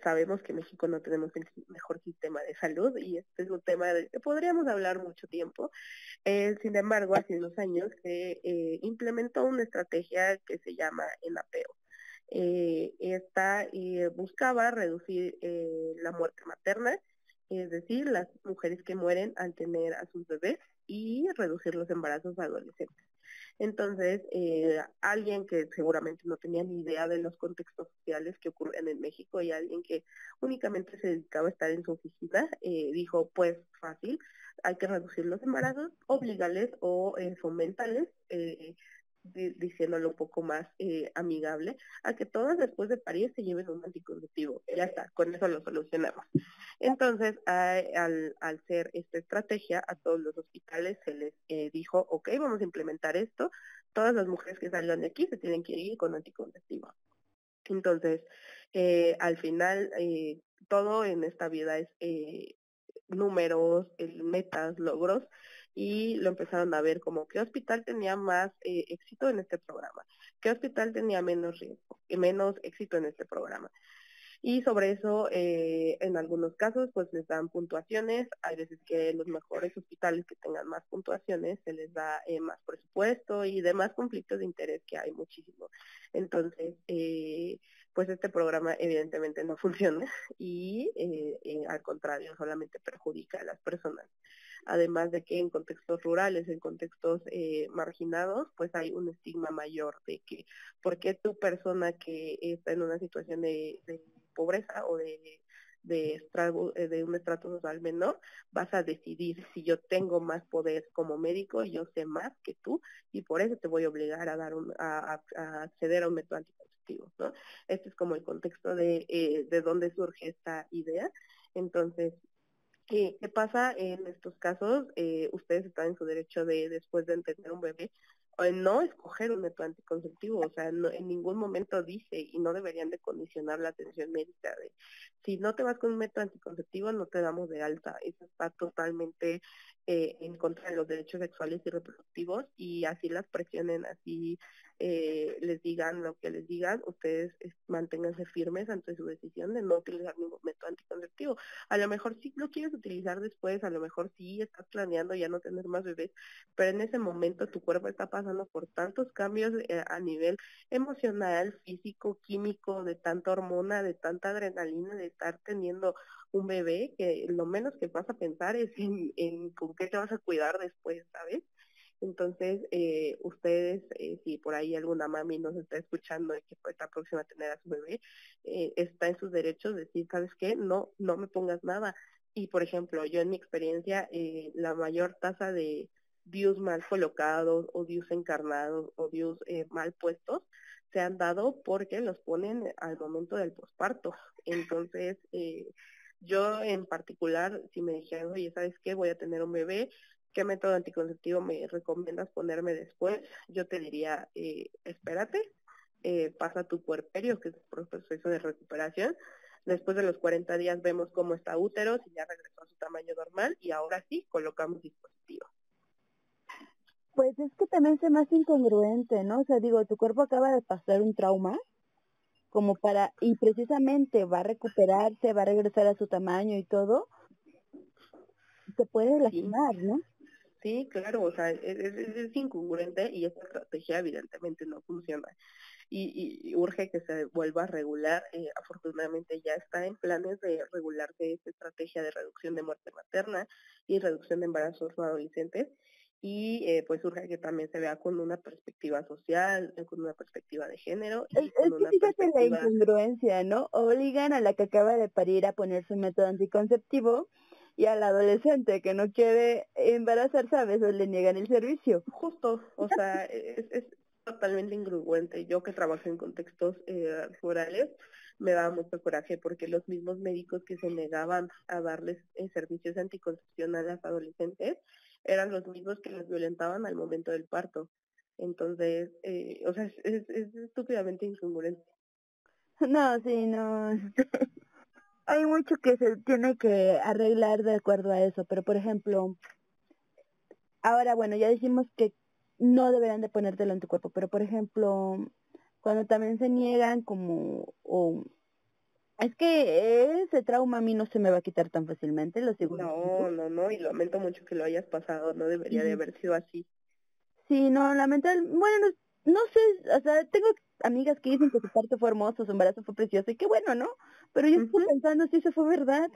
sabemos que en México no tenemos el mejor sistema de salud y este es un tema del que podríamos hablar mucho tiempo. Sin embargo, hace unos años se implementó una estrategia que se llama ENAPEO. Esta buscaba reducir la muerte materna, es decir, las mujeres que mueren al tener a sus bebés y reducir los embarazos adolescentes. Entonces, alguien que seguramente no tenía ni idea de los contextos sociales que ocurren en México y alguien que únicamente se dedicaba a estar en su oficina, dijo, pues fácil, hay que reducir los embarazos, obligarles o fomentarles, diciéndolo un poco más amigable, a que todas después de parir se lleven un anticonceptivo. Ya está, con eso lo solucionamos. Entonces, al ser esta estrategia, a todos los hospitales se les dijo, ok, vamos a implementar esto, todas las mujeres que salgan de aquí se tienen que ir con anticonceptivo. Entonces, al final, todo en esta vida es números, metas, logros, y lo empezaron a ver como qué hospital tenía más éxito en este programa, qué hospital tenía menos riesgo, menos éxito en este programa. Y sobre eso, en algunos casos, pues les dan puntuaciones. Hay veces que los mejores hospitales que tengan más puntuaciones se les da más presupuesto y demás conflictos de interés que hay muchísimo. Entonces, pues este programa evidentemente no funciona y al contrario, solamente perjudica a las personas. Además de que en contextos rurales, en contextos marginados, pues hay un estigma mayor de que, ¿por qué tu persona que está en una situación de pobreza o de un estrato social menor, vas a decidir si yo tengo más poder como médico, yo sé más que tú, y por eso te voy a obligar a dar a acceder a un método anticonceptivo, ¿no? Este es como el contexto de dónde surge esta idea. Entonces, ¿qué pasa en estos casos? Ustedes están en su derecho de, después de tener un bebé, no escoger un método anticonceptivo, o sea, no, en ningún momento dice y no deberían de condicionar la atención médica de si no te vas con un método anticonceptivo no te damos de alta. Eso está totalmente en contra de los derechos sexuales y reproductivos y así las presionen, así les digan lo que les digan, ustedes manténganse firmes ante su decisión de no utilizar ningún método anticonceptivo. A lo mejor sí lo quieres utilizar después, a lo mejor sí estás planeando ya no tener más bebés, pero en ese momento tu cuerpo está pasando por tantos cambios a nivel emocional, físico, químico, de tanta hormona, de tanta adrenalina, de estar teniendo un bebé, que lo menos que vas a pensar es en con qué te vas a cuidar después, ¿sabes? Entonces, ustedes, si por ahí alguna mami nos está escuchando y que está próxima a tener a su bebé, está en sus derechos de decir, ¿sabes qué? No, no me pongas nada. Y, por ejemplo, yo en mi experiencia, la mayor tasa de DIUs mal colocados o DIUs encarnados o DIUs mal puestos se han dado porque los ponen al momento del posparto. Entonces, yo en particular, si me dijeran, oye, ¿sabes qué? Voy a tener un bebé, ¿qué método anticonceptivo me recomiendas ponerme después? Yo te diría, espérate, pasa tu puerperio, que es el proceso de recuperación. Después de los 40 días vemos cómo está útero, si ya regresó a su tamaño normal y ahora sí colocamos dispositivo. Pues es que también se me hace incongruente, ¿no? O sea, digo, tu cuerpo acaba de pasar un trauma como para, y precisamente va a recuperarse, va a regresar a su tamaño y todo, se puede lastimar, ¿no? Sí, claro, o sea, es incongruente y esta estrategia evidentemente no funciona. Y urge que se vuelva a regular. Afortunadamente ya está en planes de regularse esta estrategia de reducción de muerte materna y reducción de embarazos no adolescentes. Y pues urge que también se vea con una perspectiva social, con una perspectiva de género y Es con que una fíjate la perspectiva... incongruencia, ¿no? Obligan a la que acaba de parir a ponerse un método anticonceptivo y al adolescente que no quiere embarazarse a veces le niegan el servicio. Justo, o sea, es totalmente incongruente. Yo que trabajo en contextos rurales, me daba mucho coraje porque los mismos médicos que se negaban a darles servicios de anticoncepción a las adolescentes eran los mismos que las violentaban al momento del parto. Entonces, o sea, es estúpidamente incongruente. No, sí, no. hay mucho que se tiene que arreglar de acuerdo a eso, pero por ejemplo, ahora bueno, ya dijimos que no deberían de ponértelo en tu cuerpo, pero por ejemplo, cuando también se niegan como, o es que ese trauma a mí no se me va a quitar tan fácilmente, lo sigo diciendo. No, y lamento mucho que lo hayas pasado, no debería de Sí, haber sido así. sí, no, lamentablemente, bueno, no sé, o sea, tengo amigas que dicen que su parto fue hermoso, su embarazo fue precioso, y qué bueno, ¿no? Pero yo estoy Ujú. pensando si eso fue verdad,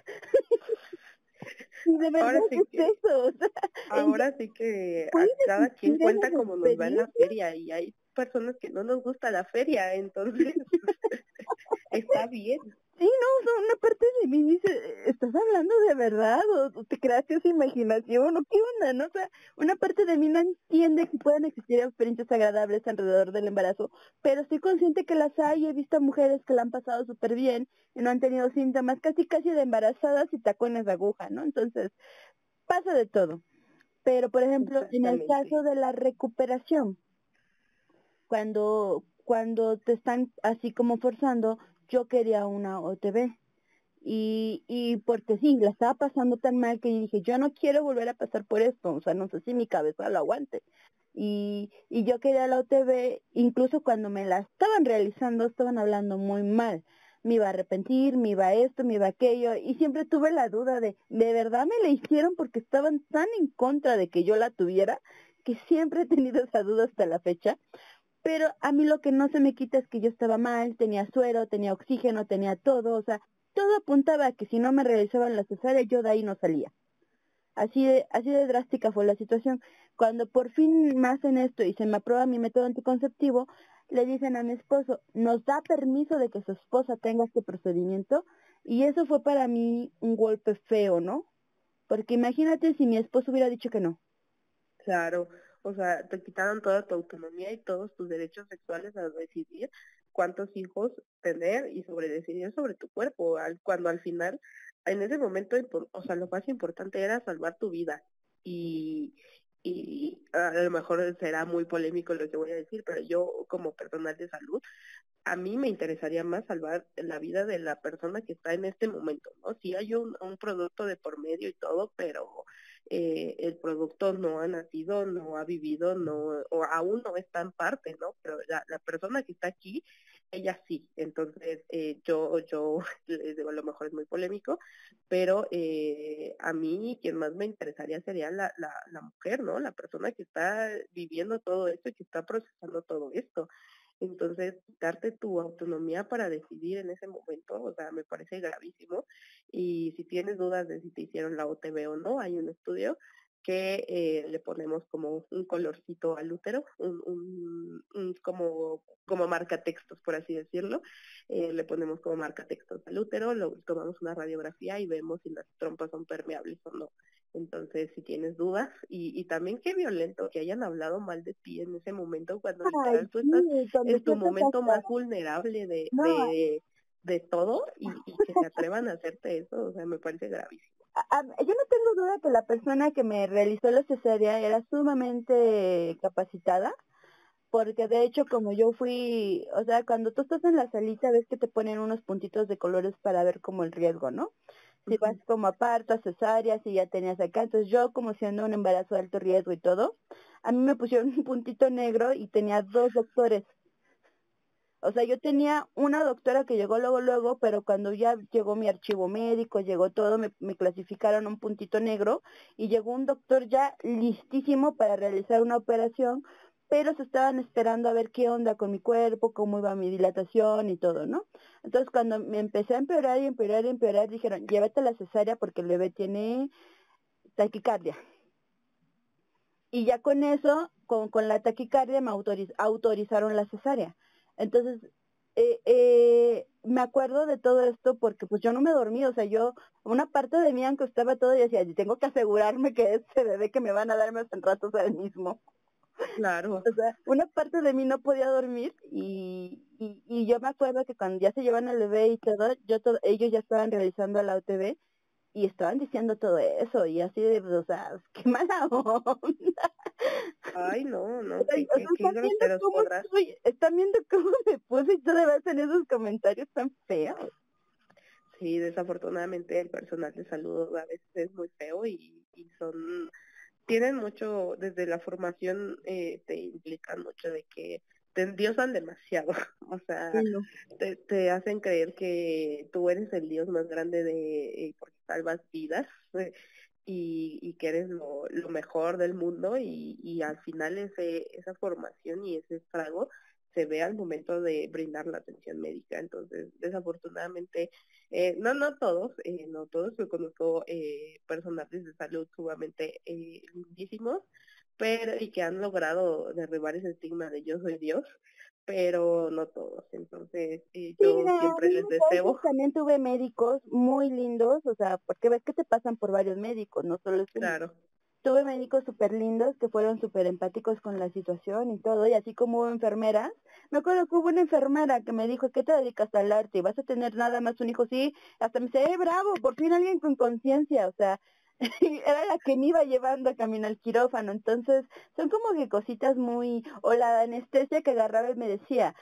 y de verdad Ahora sí es que, eso, o sea, en- ahora sí que a puedes cada quien existir en cuenta la como nos va en la experiencia. feria y hay personas que no nos gusta la feria, entonces está bien. Sí, no, o sea, una parte de mí dice, ¿estás hablando de verdad? ¿O te creaste esa imaginación? ¿O qué onda? ¿No? O sea, una parte de mí no entiende que puedan existir experiencias agradables alrededor del embarazo, pero estoy consciente que las hay, he visto a mujeres que la han pasado súper bien y no han tenido síntomas casi de embarazadas y tacones de aguja, ¿no? Entonces, pasa de todo. Pero, por ejemplo, en el Exactamente. caso de la recuperación, cuando te están así como forzando, yo quería una OTB. Y porque sí, la estaba pasando tan mal que dije, yo no quiero volver a pasar por esto, o sea, no sé si mi cabeza lo aguante. Y yo quería la OTB, incluso cuando me la estaban realizando, estaban hablando muy mal. Me iba a arrepentir, me iba esto, me iba aquello, y siempre tuve la duda ¿de verdad me la hicieron porque estaban tan en contra de que yo la tuviera? Que siempre he tenido esa duda hasta la fecha. Pero a mí lo que no se me quita es que yo estaba mal, tenía suero, tenía oxígeno, tenía todo, o sea, todo apuntaba a que si no me realizaban la cesárea, yo de ahí no salía. Así de drástica fue la situación. Cuando por fin me hacen esto y se me aprueba mi método anticonceptivo, le dicen a mi esposo, nos da permiso de que su esposa tenga este procedimiento, y eso fue para mí un golpe feo, ¿no? Porque imagínate si mi esposo hubiera dicho que no. Claro, o sea, te quitaron toda tu autonomía y todos tus derechos sexuales a decidir cuántos hijos tener y sobre decidir sobre tu cuerpo, cuando al final, en ese momento, o sea, lo más importante era salvar tu vida. Y, y a lo mejor será muy polémico lo que voy a decir, pero yo como personal de salud, a mí me interesaría más salvar la vida de la persona que está en este momento, ¿no? Sí hay un producto de por medio y todo, pero el producto no ha nacido, no ha vivido, no, o aún no está en parte, ¿no? Pero la persona que está aquí, ella sí. Entonces, yo les digo, a lo mejor es muy polémico, pero a mí quien más me interesaría sería la mujer, ¿no? La persona que está viviendo todo esto y que está procesando todo esto. Entonces, darte tu autonomía para decidir en ese momento, o sea, me parece gravísimo. Y si tienes dudas de si te hicieron la OTB o no, hay un estudio que le ponemos como un colorcito al útero, como marca textos, por así decirlo. Le ponemos como marca textos al útero, tomamos una radiografía y vemos si las trompas son permeables o no. Entonces, si tienes dudas, y también qué violento que hayan hablado mal de ti en ese momento, cuando Ay, literal tú estás sí, cuando en tu sientes momento hasta, más vulnerable no, de todo y que se atrevan a hacerte eso, o sea, me parece gravísimo. yo no tengo duda que la persona que me realizó la cesárea era sumamente capacitada, porque de hecho como yo fui, o sea, cuando tú estás en la salita ves que te ponen unos puntitos de colores para ver como el riesgo, ¿no? Si vas Ujú. como a parto, a cesárea, si ya tenías acá, entonces yo como siendo un embarazo de alto riesgo y todo, a mí me pusieron un puntito negro y tenía dos doctores. O sea, yo tenía una doctora que llegó luego, pero cuando ya llegó mi archivo médico, llegó todo, me clasificaron un puntito negro y llegó un doctor ya listísimo para realizar una operación, pero se estaban esperando a ver qué onda con mi cuerpo, cómo iba mi dilatación y todo, ¿no? Entonces, cuando me empecé a empeorar y empeorar y empeorar, dijeron, llévate a la cesárea porque el bebé tiene taquicardia. Y ya con eso, con la taquicardia, me autorizaron la cesárea. Entonces, me acuerdo de todo esto porque pues yo no me dormí, o sea, una parte de mí, aunque estaba todo, y decía, tengo que asegurarme que ese bebé que me van a dar más en rato sea el mismo. Claro, O sea, una parte de mí no podía dormir y yo me acuerdo que cuando ya se llevan al bebé y todo, ellos ya estaban realizando la OTB y estaban diciendo todo eso y así de, o sea, qué mala onda. ay, no, O no, sea, qué groseros podrás. están viendo cómo me puse y todavía hacen esos comentarios tan feos. Sí, desafortunadamente el personal de salud a veces es muy feo y tienen mucho, desde la formación te implican mucho de que te endiosan demasiado, o sea, Sí, no. te hacen creer que tú eres el dios más grande porque salvas vidas y que eres lo mejor del mundo y al final esa formación y ese estrago se ve al momento de brindar la atención médica. Entonces, desafortunadamente, no todos, yo conozco personajes de salud sumamente lindísimos, pero y que han logrado derribar ese estigma de yo soy Dios, pero no todos. Entonces, Sí, yo mira, a siempre mí les muchas veces deseo, también tuve médicos muy lindos, o sea, porque ves que te pasan por varios médicos, no solo es uno. claro, Tuve médicos súper lindos que fueron súper empáticos con la situación y todo, y así como hubo enfermeras, me acuerdo que hubo una enfermera que me dijo, ¿qué te dedicas al arte? ¿Vas a tener nada más un hijo? Sí, hasta me dice, bravo, por fin alguien con conciencia, o sea, era la que me iba llevando camino al quirófano, entonces son como que cositas muy, o la anestesia que agarraba y me decía,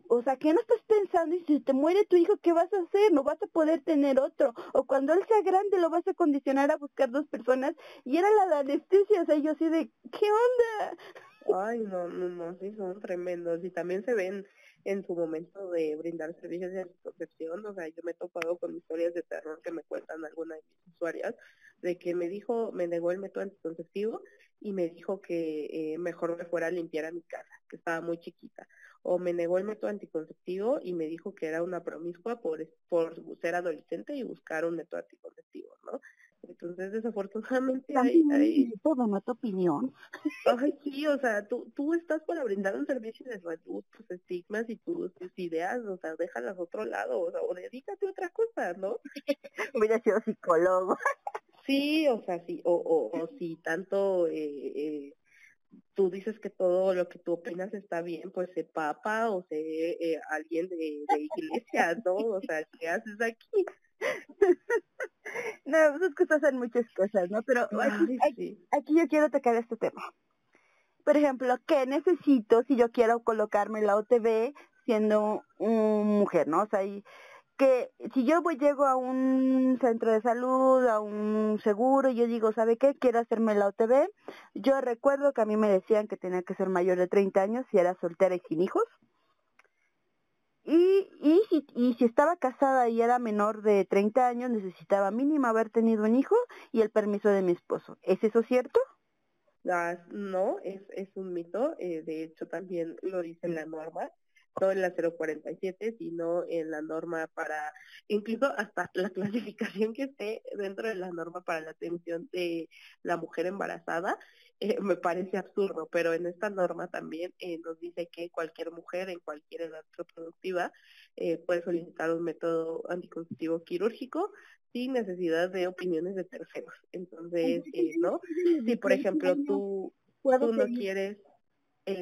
o sea, ¿qué no estás pensando? Y si te muere tu hijo, ¿qué vas a hacer? No vas a poder tener otro. O cuando él sea grande, lo vas a condicionar a buscar dos personas. Y era la de anestesia, o sea, yo así de, ¿qué onda? ay, no, sí, son tremendos y también se ven en su momento de brindar servicios de anticoncepción, o sea, yo me he topado con historias de terror que me cuentan algunas de mis usuarias, de que me negó el método anticonceptivo y me dijo que mejor me fuera a limpiar a mi casa, que estaba muy chiquita, o me negó el método anticonceptivo y me dijo que era una promiscua por ser adolescente y buscar un método anticonceptivo, ¿no? Entonces, desafortunadamente También hay un todo, ¿no? Tu opinión. ay, sí, o sea, tú estás para brindar un servicio de salud, tus estigmas y tus ideas, o sea, déjalas a otro lado, o sea, o dedícate a otra cosa, ¿no? Hubiera sido psicólogo. Sí, o sea, sí, o si tanto tú dices que todo lo que tú opinas está bien, pues sé papa o sé alguien de iglesia, ¿no? O sea, ¿qué haces aquí? No, pues es que pasan muchas cosas, ¿no? Pero Ay, sí. aquí yo quiero tocar este tema. Por ejemplo, ¿qué necesito si yo quiero colocarme la OTB siendo mujer, ¿no? O sea, que si yo llego a un centro de salud, a un seguro, y yo digo, ¿sabe qué? Quiero hacerme la OTB. Yo recuerdo que a mí me decían que tenía que ser mayor de 30 años si era soltera y sin hijos. Y si estaba casada y era menor de 30 años, necesitaba mínimo haber tenido un hijo y el permiso de mi esposo. ¿Es eso cierto? No, es un mito, de hecho también lo dice la norma, no en la 047, sino en la norma incluso hasta la clasificación que esté dentro de la norma para la atención de la mujer embarazada, me parece absurdo, pero en esta norma también nos dice que cualquier mujer en cualquier edad reproductiva puede solicitar un método anticonceptivo quirúrgico sin necesidad de opiniones de terceros. Entonces, Entonces, ¿no? desde Si, los por 30 ejemplo, años puedo tú no pedir. quieres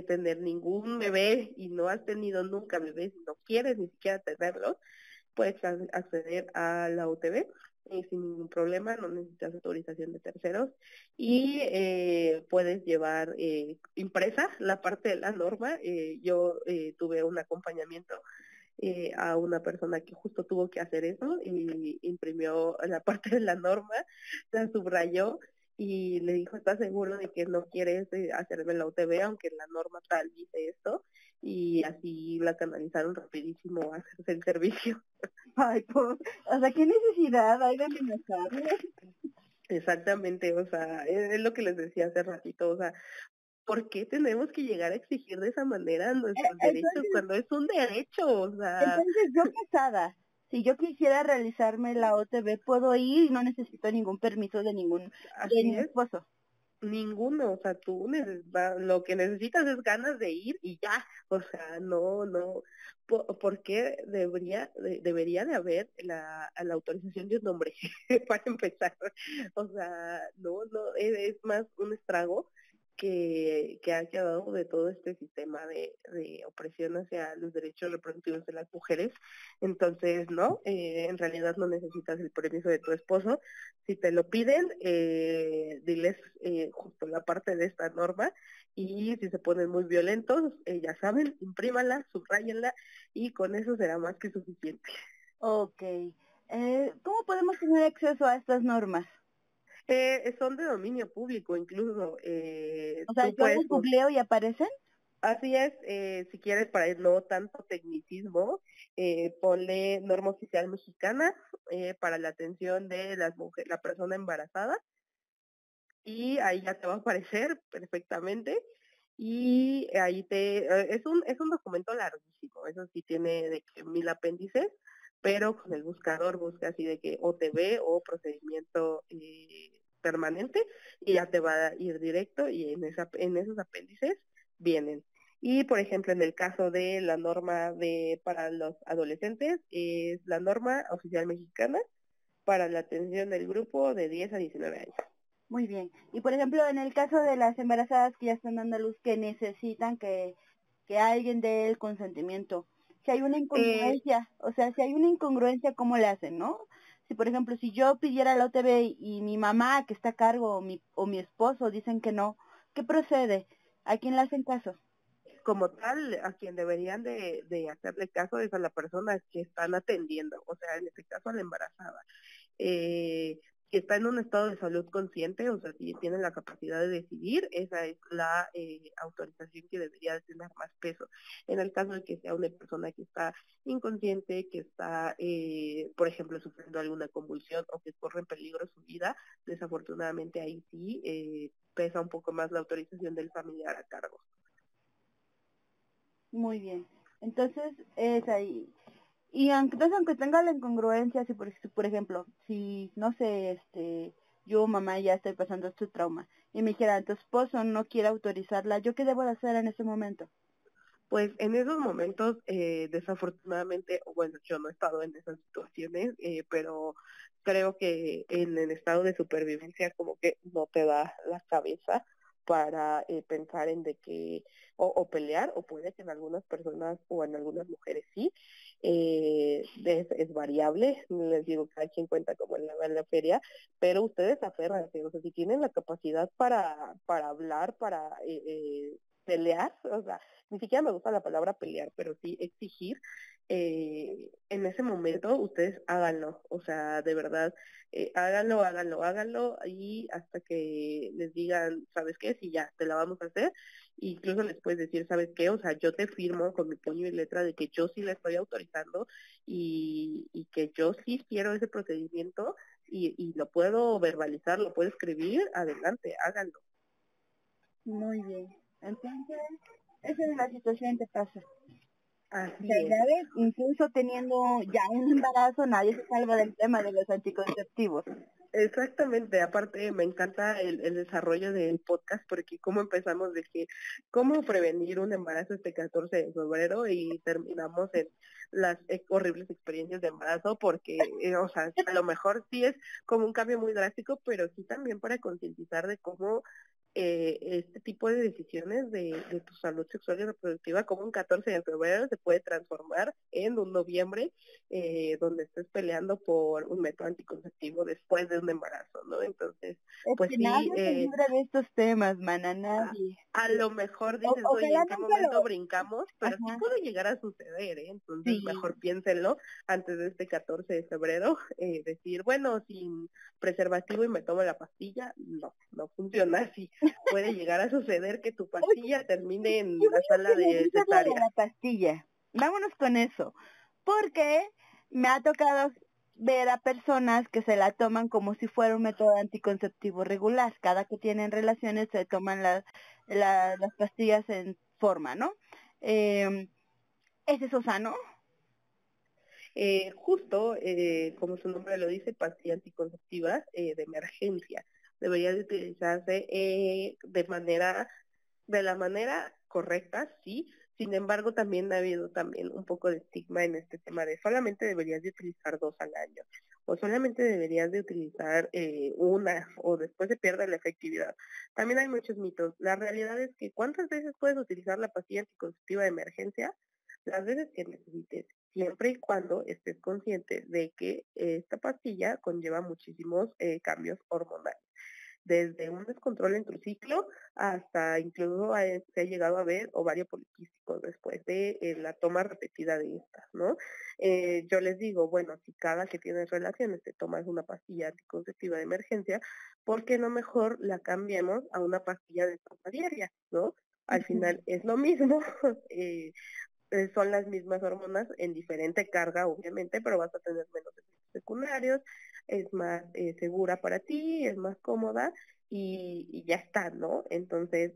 tener ningún bebé y no has tenido nunca bebés y no quieres ni siquiera tenerlos, puedes acceder a la UTB sin ningún problema, no necesitas autorización de terceros y puedes llevar impresa la parte de la norma. Yo tuve un acompañamiento a una persona que justo tuvo que hacer eso y imprimió la parte de la norma, la subrayó y le dijo, ¿estás seguro de que no quieres hacerme la UTB aunque la norma tal dice esto? Y así la canalizaron rapidísimo a hacerse el servicio. Ay, pues, o sea, ¿qué necesidad hay de amenazarme? Exactamente, o sea, es lo que les decía hace ratito, o sea, ¿por qué tenemos que llegar a exigir de esa manera nuestros derechos Entonces, cuando es un derecho? O sea, entonces yo casada, si yo quisiera realizarme la OTB, puedo ir y no necesito ningún permiso de así mi es. esposo. Ninguno, o sea, lo que necesitas es ganas de ir y ya, o sea, no, ¿por qué debería de haber la autorización de un hombre para empezar? O sea, no, es más un estrago que ha quedado de todo este sistema de opresión hacia los derechos reproductivos de las mujeres. Entonces, no, en realidad no necesitas el permiso de tu esposo, si te lo piden, diles justo la parte de esta norma y si se ponen muy violentos, ya saben, imprímala, subrayenla y con eso será más que suficiente. Ok. ¿Cómo podemos tener acceso a estas normas? Son de dominio público incluso. O sea, Tú yo puedes las googleo y aparecen. Así es, si quieres para ir no tanto tecnicismo, ponle norma oficial mexicana para la atención de la persona embarazada y ahí ya te va a aparecer perfectamente y ahí es un documento larguísimo, eso sí tiene de que 1000 apéndices, pero con el buscador busca así de que OTB o procedimiento permanente y ya te va a ir directo y en esos apéndices vienen. Y por ejemplo, en el caso de la norma para los adolescentes, es la norma oficial mexicana para la atención del grupo de 10 a 19 años. Muy bien. Y por ejemplo, en el caso de las embarazadas que ya están dando a luz, que necesitan que alguien dé el consentimiento, si hay una incongruencia, o sea, si hay una incongruencia, ¿cómo le hacen, no? Si por ejemplo, si yo pidiera la OTB y mi mamá que está a cargo o mi esposo dicen que no, ¿qué procede? ¿A quién le hacen caso? Como tal, a quien deberían de hacerle caso es a la persona que están atendiendo, o sea, en este caso a la embarazada. Si está en un estado de salud consciente, o sea, si tiene la capacidad de decidir, esa es la autorización que debería de tener más peso. En el caso de que sea una persona que está inconsciente, que está, por ejemplo, sufriendo alguna convulsión o que corre en peligro su vida, desafortunadamente ahí sí pesa un poco más la autorización del familiar a cargo. Muy bien. Entonces, es ahí. Y aunque tenga la incongruencia, si por ejemplo, si, no sé, yo mamá ya estoy pasando este trauma, y me dijera, tu esposo no quiere autorizarla, ¿yo qué debo de hacer en ese momento? Pues en esos momentos, desafortunadamente, bueno, yo no he estado en esas situaciones, pero creo que en el estado de supervivencia como que no te da la cabeza para pensar en de que o pelear, o puede que en algunas personas o en algunas mujeres sí, es variable, les digo, cada quien cuenta como en la feria, pero ustedes aférrense, o sea, si tienen la capacidad para hablar, para pelear, o sea, ni siquiera me gusta la palabra pelear, pero sí exigir, en ese momento ustedes háganlo, o sea, de verdad, háganlo, háganlo, háganlo, y hasta que les digan, ¿sabes qué? Sí, ya, te la vamos a hacer, incluso les puedes decir, ¿sabes qué? O sea, yo te firmo con mi puño y letra de que yo sí la estoy autorizando y que yo sí quiero ese procedimiento y lo puedo verbalizar, lo puedo escribir, adelante, háganlo. Muy bien. Entonces, esa es la situación que pasa. O sea, Así es. ya ves, incluso teniendo ya un embarazo, nadie se salva del tema de los anticonceptivos. Exactamente, aparte me encanta el desarrollo del podcast porque cómo empezamos de que cómo prevenir un embarazo este 14 de febrero y terminamos en las horribles experiencias de embarazo porque, o sea, a lo mejor sí es como un cambio muy drástico, pero sí también para concientizar de cómo este tipo de decisiones de tu salud sexual y reproductiva, como un 14 de febrero se puede transformar en un noviembre donde estés peleando por un método anticonceptivo después de un embarazo, ¿no? Entonces, Es pues que sí, nadie se libra de estos temas, mana, nadie. a lo mejor dices, oye, Ojalá ¿en qué nunca momento lo... brincamos? Pero sí Ajá, puede llegar a suceder, ¿eh? Entonces, sí. mejor piénsenlo antes de este 14 de febrero, decir, bueno, sin preservativo y me tomo la pastilla, no funciona así. Puede llegar a suceder que tu Oye, pastilla termine qué en la bueno sala que me de dices lo de cesárea. la pastilla. Vámonos con eso. Porque me ha tocado ver a personas que se la toman como si fuera un método anticonceptivo regular. Cada que tienen relaciones se toman las pastillas en forma, ¿no? ¿Es eso sano? Justo, como su nombre lo dice, pastillas anticonceptivas de emergencia. Debería de utilizarse de la manera correcta, sí. Sin embargo, también ha habido también un poco de estigma en este tema de solamente deberías de utilizar 2 al año o solamente deberías de utilizar una o después se pierde la efectividad. También hay muchos mitos. La realidad es que ¿cuántas veces puedes utilizar la pastilla anticonceptiva de emergencia? Las veces que necesites, siempre y cuando estés consciente de que esta pastilla conlleva muchísimos cambios hormonales. desde un descontrol en tu ciclo hasta incluso se ha llegado a ver ovario poliquístico después de la toma repetida de estas, ¿no? Yo les digo, bueno, si cada que tienes relaciones te tomas una pastilla anticonceptiva de emergencia, ¿por qué no mejor la cambiemos a una pastilla de toma diaria, ¿no? Al final es lo mismo, son las mismas hormonas en diferente carga, obviamente, pero vas a tener menos efectos secundarios, es más segura para ti, es más cómoda y ya está, ¿no? Entonces,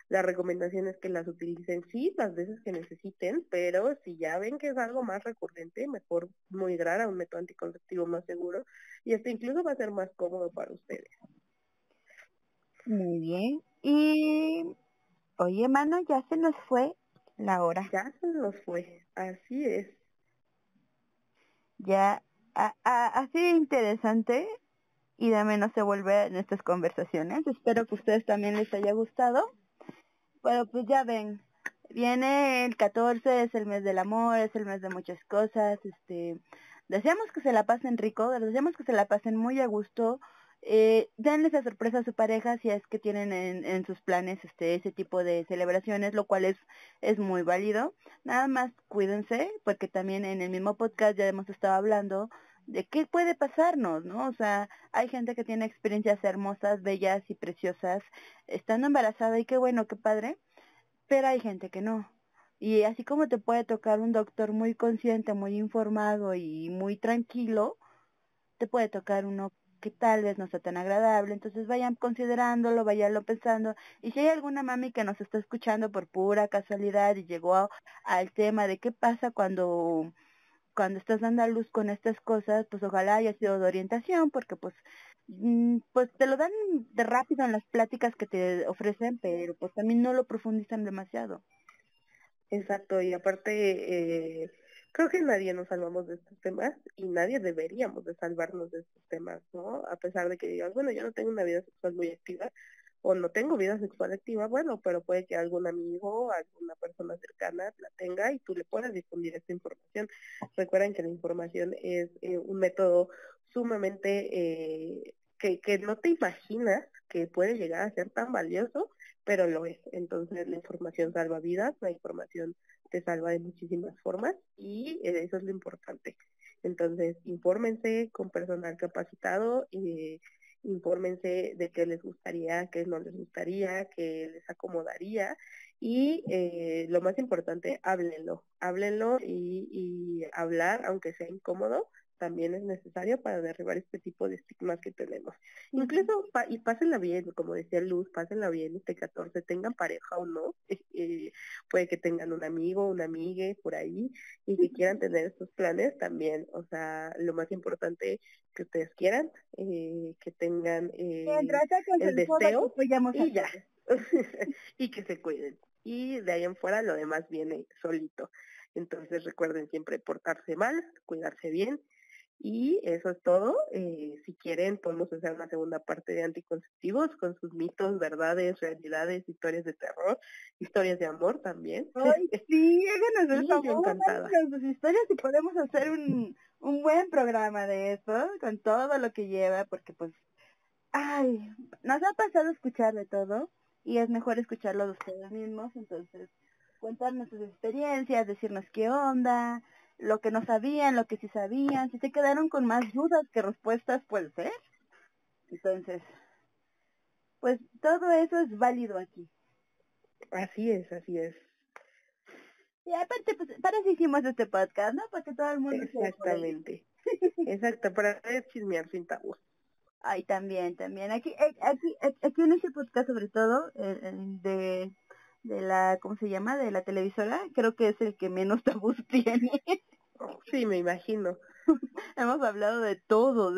la recomendación es que las utilicen sí las veces que necesiten, pero si ya ven que es algo más recurrente, mejor migrar a un método anticonceptivo más seguro y esto incluso va a ser más cómodo para ustedes. Muy bien. Y, oye, mano, ya se nos fue la hora. Ya se nos fue, así es. Ya, así de interesante y de ameno se vuelve en estas conversaciones. Espero que a ustedes también les haya gustado. Pero pues ya ven, viene el 14, es el mes del amor, es el mes de muchas cosas. Deseamos que se la pasen rico, deseamos que se la pasen muy a gusto. Denle esa sorpresa a su pareja si es que tienen en sus planes ese tipo de celebraciones, lo cual es muy válido. Nada más cuídense, porque también en el mismo podcast ya hemos estado hablando de qué puede pasarnos, ¿no? O sea, hay gente que tiene experiencias hermosas, bellas y preciosas estando embarazada y qué bueno, qué padre, pero hay gente que no. Y así como te puede tocar un doctor muy consciente, muy informado y muy tranquilo, te puede tocar uno que tal vez no sea tan agradable, entonces vayan considerándolo, vayanlo pensando, y si hay alguna mami que nos está escuchando por pura casualidad y llegó al tema de qué pasa cuando estás dando a luz con estas cosas, pues ojalá haya sido de orientación, porque pues te lo dan de rápido en las pláticas que te ofrecen, pero pues también no lo profundizan demasiado. Exacto, y aparte, creo que nadie nos salvamos de estos temas y nadie deberíamos de salvarnos de estos temas, ¿no? A pesar de que digas, bueno, yo no tengo una vida sexual muy activa o no tengo vida sexual activa, bueno, pero puede que algún amigo, alguna persona cercana la tenga y tú le puedas difundir esta información. Recuerden que la información es un método sumamente que no te imaginas que puede llegar a ser tan valioso, pero lo es. Entonces la información salva vidas, la información te salva de muchísimas formas y eso es lo importante. Entonces, infórmense con personal capacitado, infórmense de qué les gustaría, qué no les gustaría, qué les acomodaría y lo más importante, háblenlo y hablar, aunque sea incómodo, también es necesario para derribar este tipo de estigmas que tenemos. Incluso, y pásenla bien, como decía Luz, pásenla bien este 14, tengan pareja o no, puede que tengan un amigo, una amigue por ahí, y que quieran tener estos planes también, o sea, lo más importante que ustedes quieran, que tengan el deseo, y ya, y que se cuiden. Y de ahí en fuera lo demás viene solito. Entonces recuerden siempre portarse mal, cuidarse bien, y eso es todo. Si quieren, podemos hacer una segunda parte de anticonceptivos con sus mitos, verdades, realidades, historias de terror, historias de amor también. Ay, sí, háganos el Y yo favor, encantada. mándenos sus historias y podemos hacer un buen programa de eso, con todo lo que lleva, porque pues, ay, nos ha pasado escuchar de todo y es mejor escucharlo de ustedes mismos, entonces, contarnos sus experiencias, decirnos qué onda, lo que no sabían, lo que sí sabían, si se quedaron con más dudas que respuestas, puede ser. Entonces, pues todo eso es válido aquí. Así es, así es. Y aparte, pues, para eso hicimos este podcast, ¿no? Para que todo el mundo se dé por ahí. Exactamente. Exacto, para chismear sin tabú. Ay, también. Aquí en este podcast, sobre todo, de la, ¿cómo se llama? De la televisora, creo que es el que menos tabús tiene. Sí, me imagino. Hemos hablado de todo.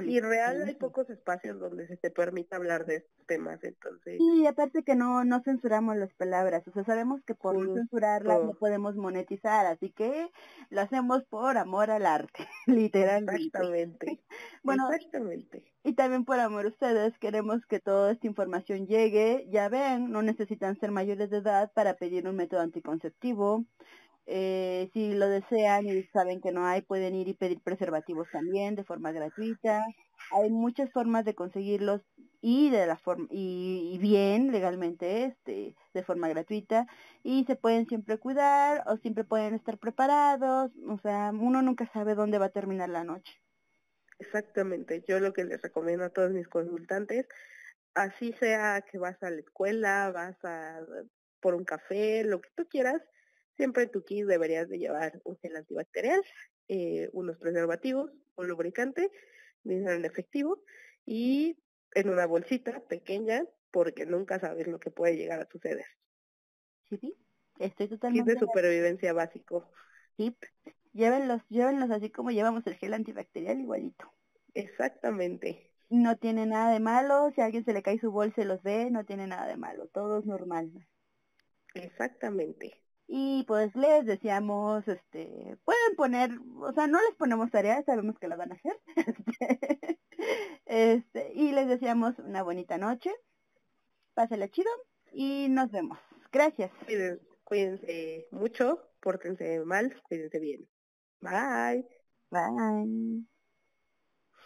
Y real hay pocos espacios donde se te permita hablar de estos temas, entonces. Y aparte que no censuramos las palabras, o sea, sabemos que por no censurarlas no Justo. podemos monetizar, así que lo hacemos por amor al arte, literalmente. Exactamente. Bueno, Exactamente. y también por amor a ustedes, queremos que toda esta información llegue. Ya ven, no necesitan ser mayores de edad para pedir un método anticonceptivo. Si lo desean y saben que no hay, pueden ir y pedir preservativos también de forma gratuita. Hay muchas formas de conseguirlos y de la forma y bien legalmente de forma gratuita, y se pueden siempre cuidar o siempre pueden estar preparados, o sea, uno nunca sabe dónde va a terminar la noche. Exactamente, yo lo que les recomiendo a todos mis consultantes, así sea que vas a la escuela, por un café, lo que tú quieras, siempre en tu kit deberías de llevar un gel antibacterial, unos preservativos, un lubricante, dinero en efectivo y en una bolsita pequeña porque nunca sabes lo que puede llegar a suceder. Sí, estoy Kit de totalmente de supervivencia básico. tip. Llévenlos así como llevamos el gel antibacterial igualito. Exactamente, No tiene nada de malo, si a alguien se le cae su bolsa y los ve, no tiene nada de malo, todo es normal. exactamente. Y pues les decíamos, pueden poner, o sea, no les ponemos tareas, sabemos que la van a hacer. Y les decíamos una bonita noche, pásela chido y nos vemos. Gracias. Cuídense mucho, pórtense mal, cuídense bien. Bye. Bye.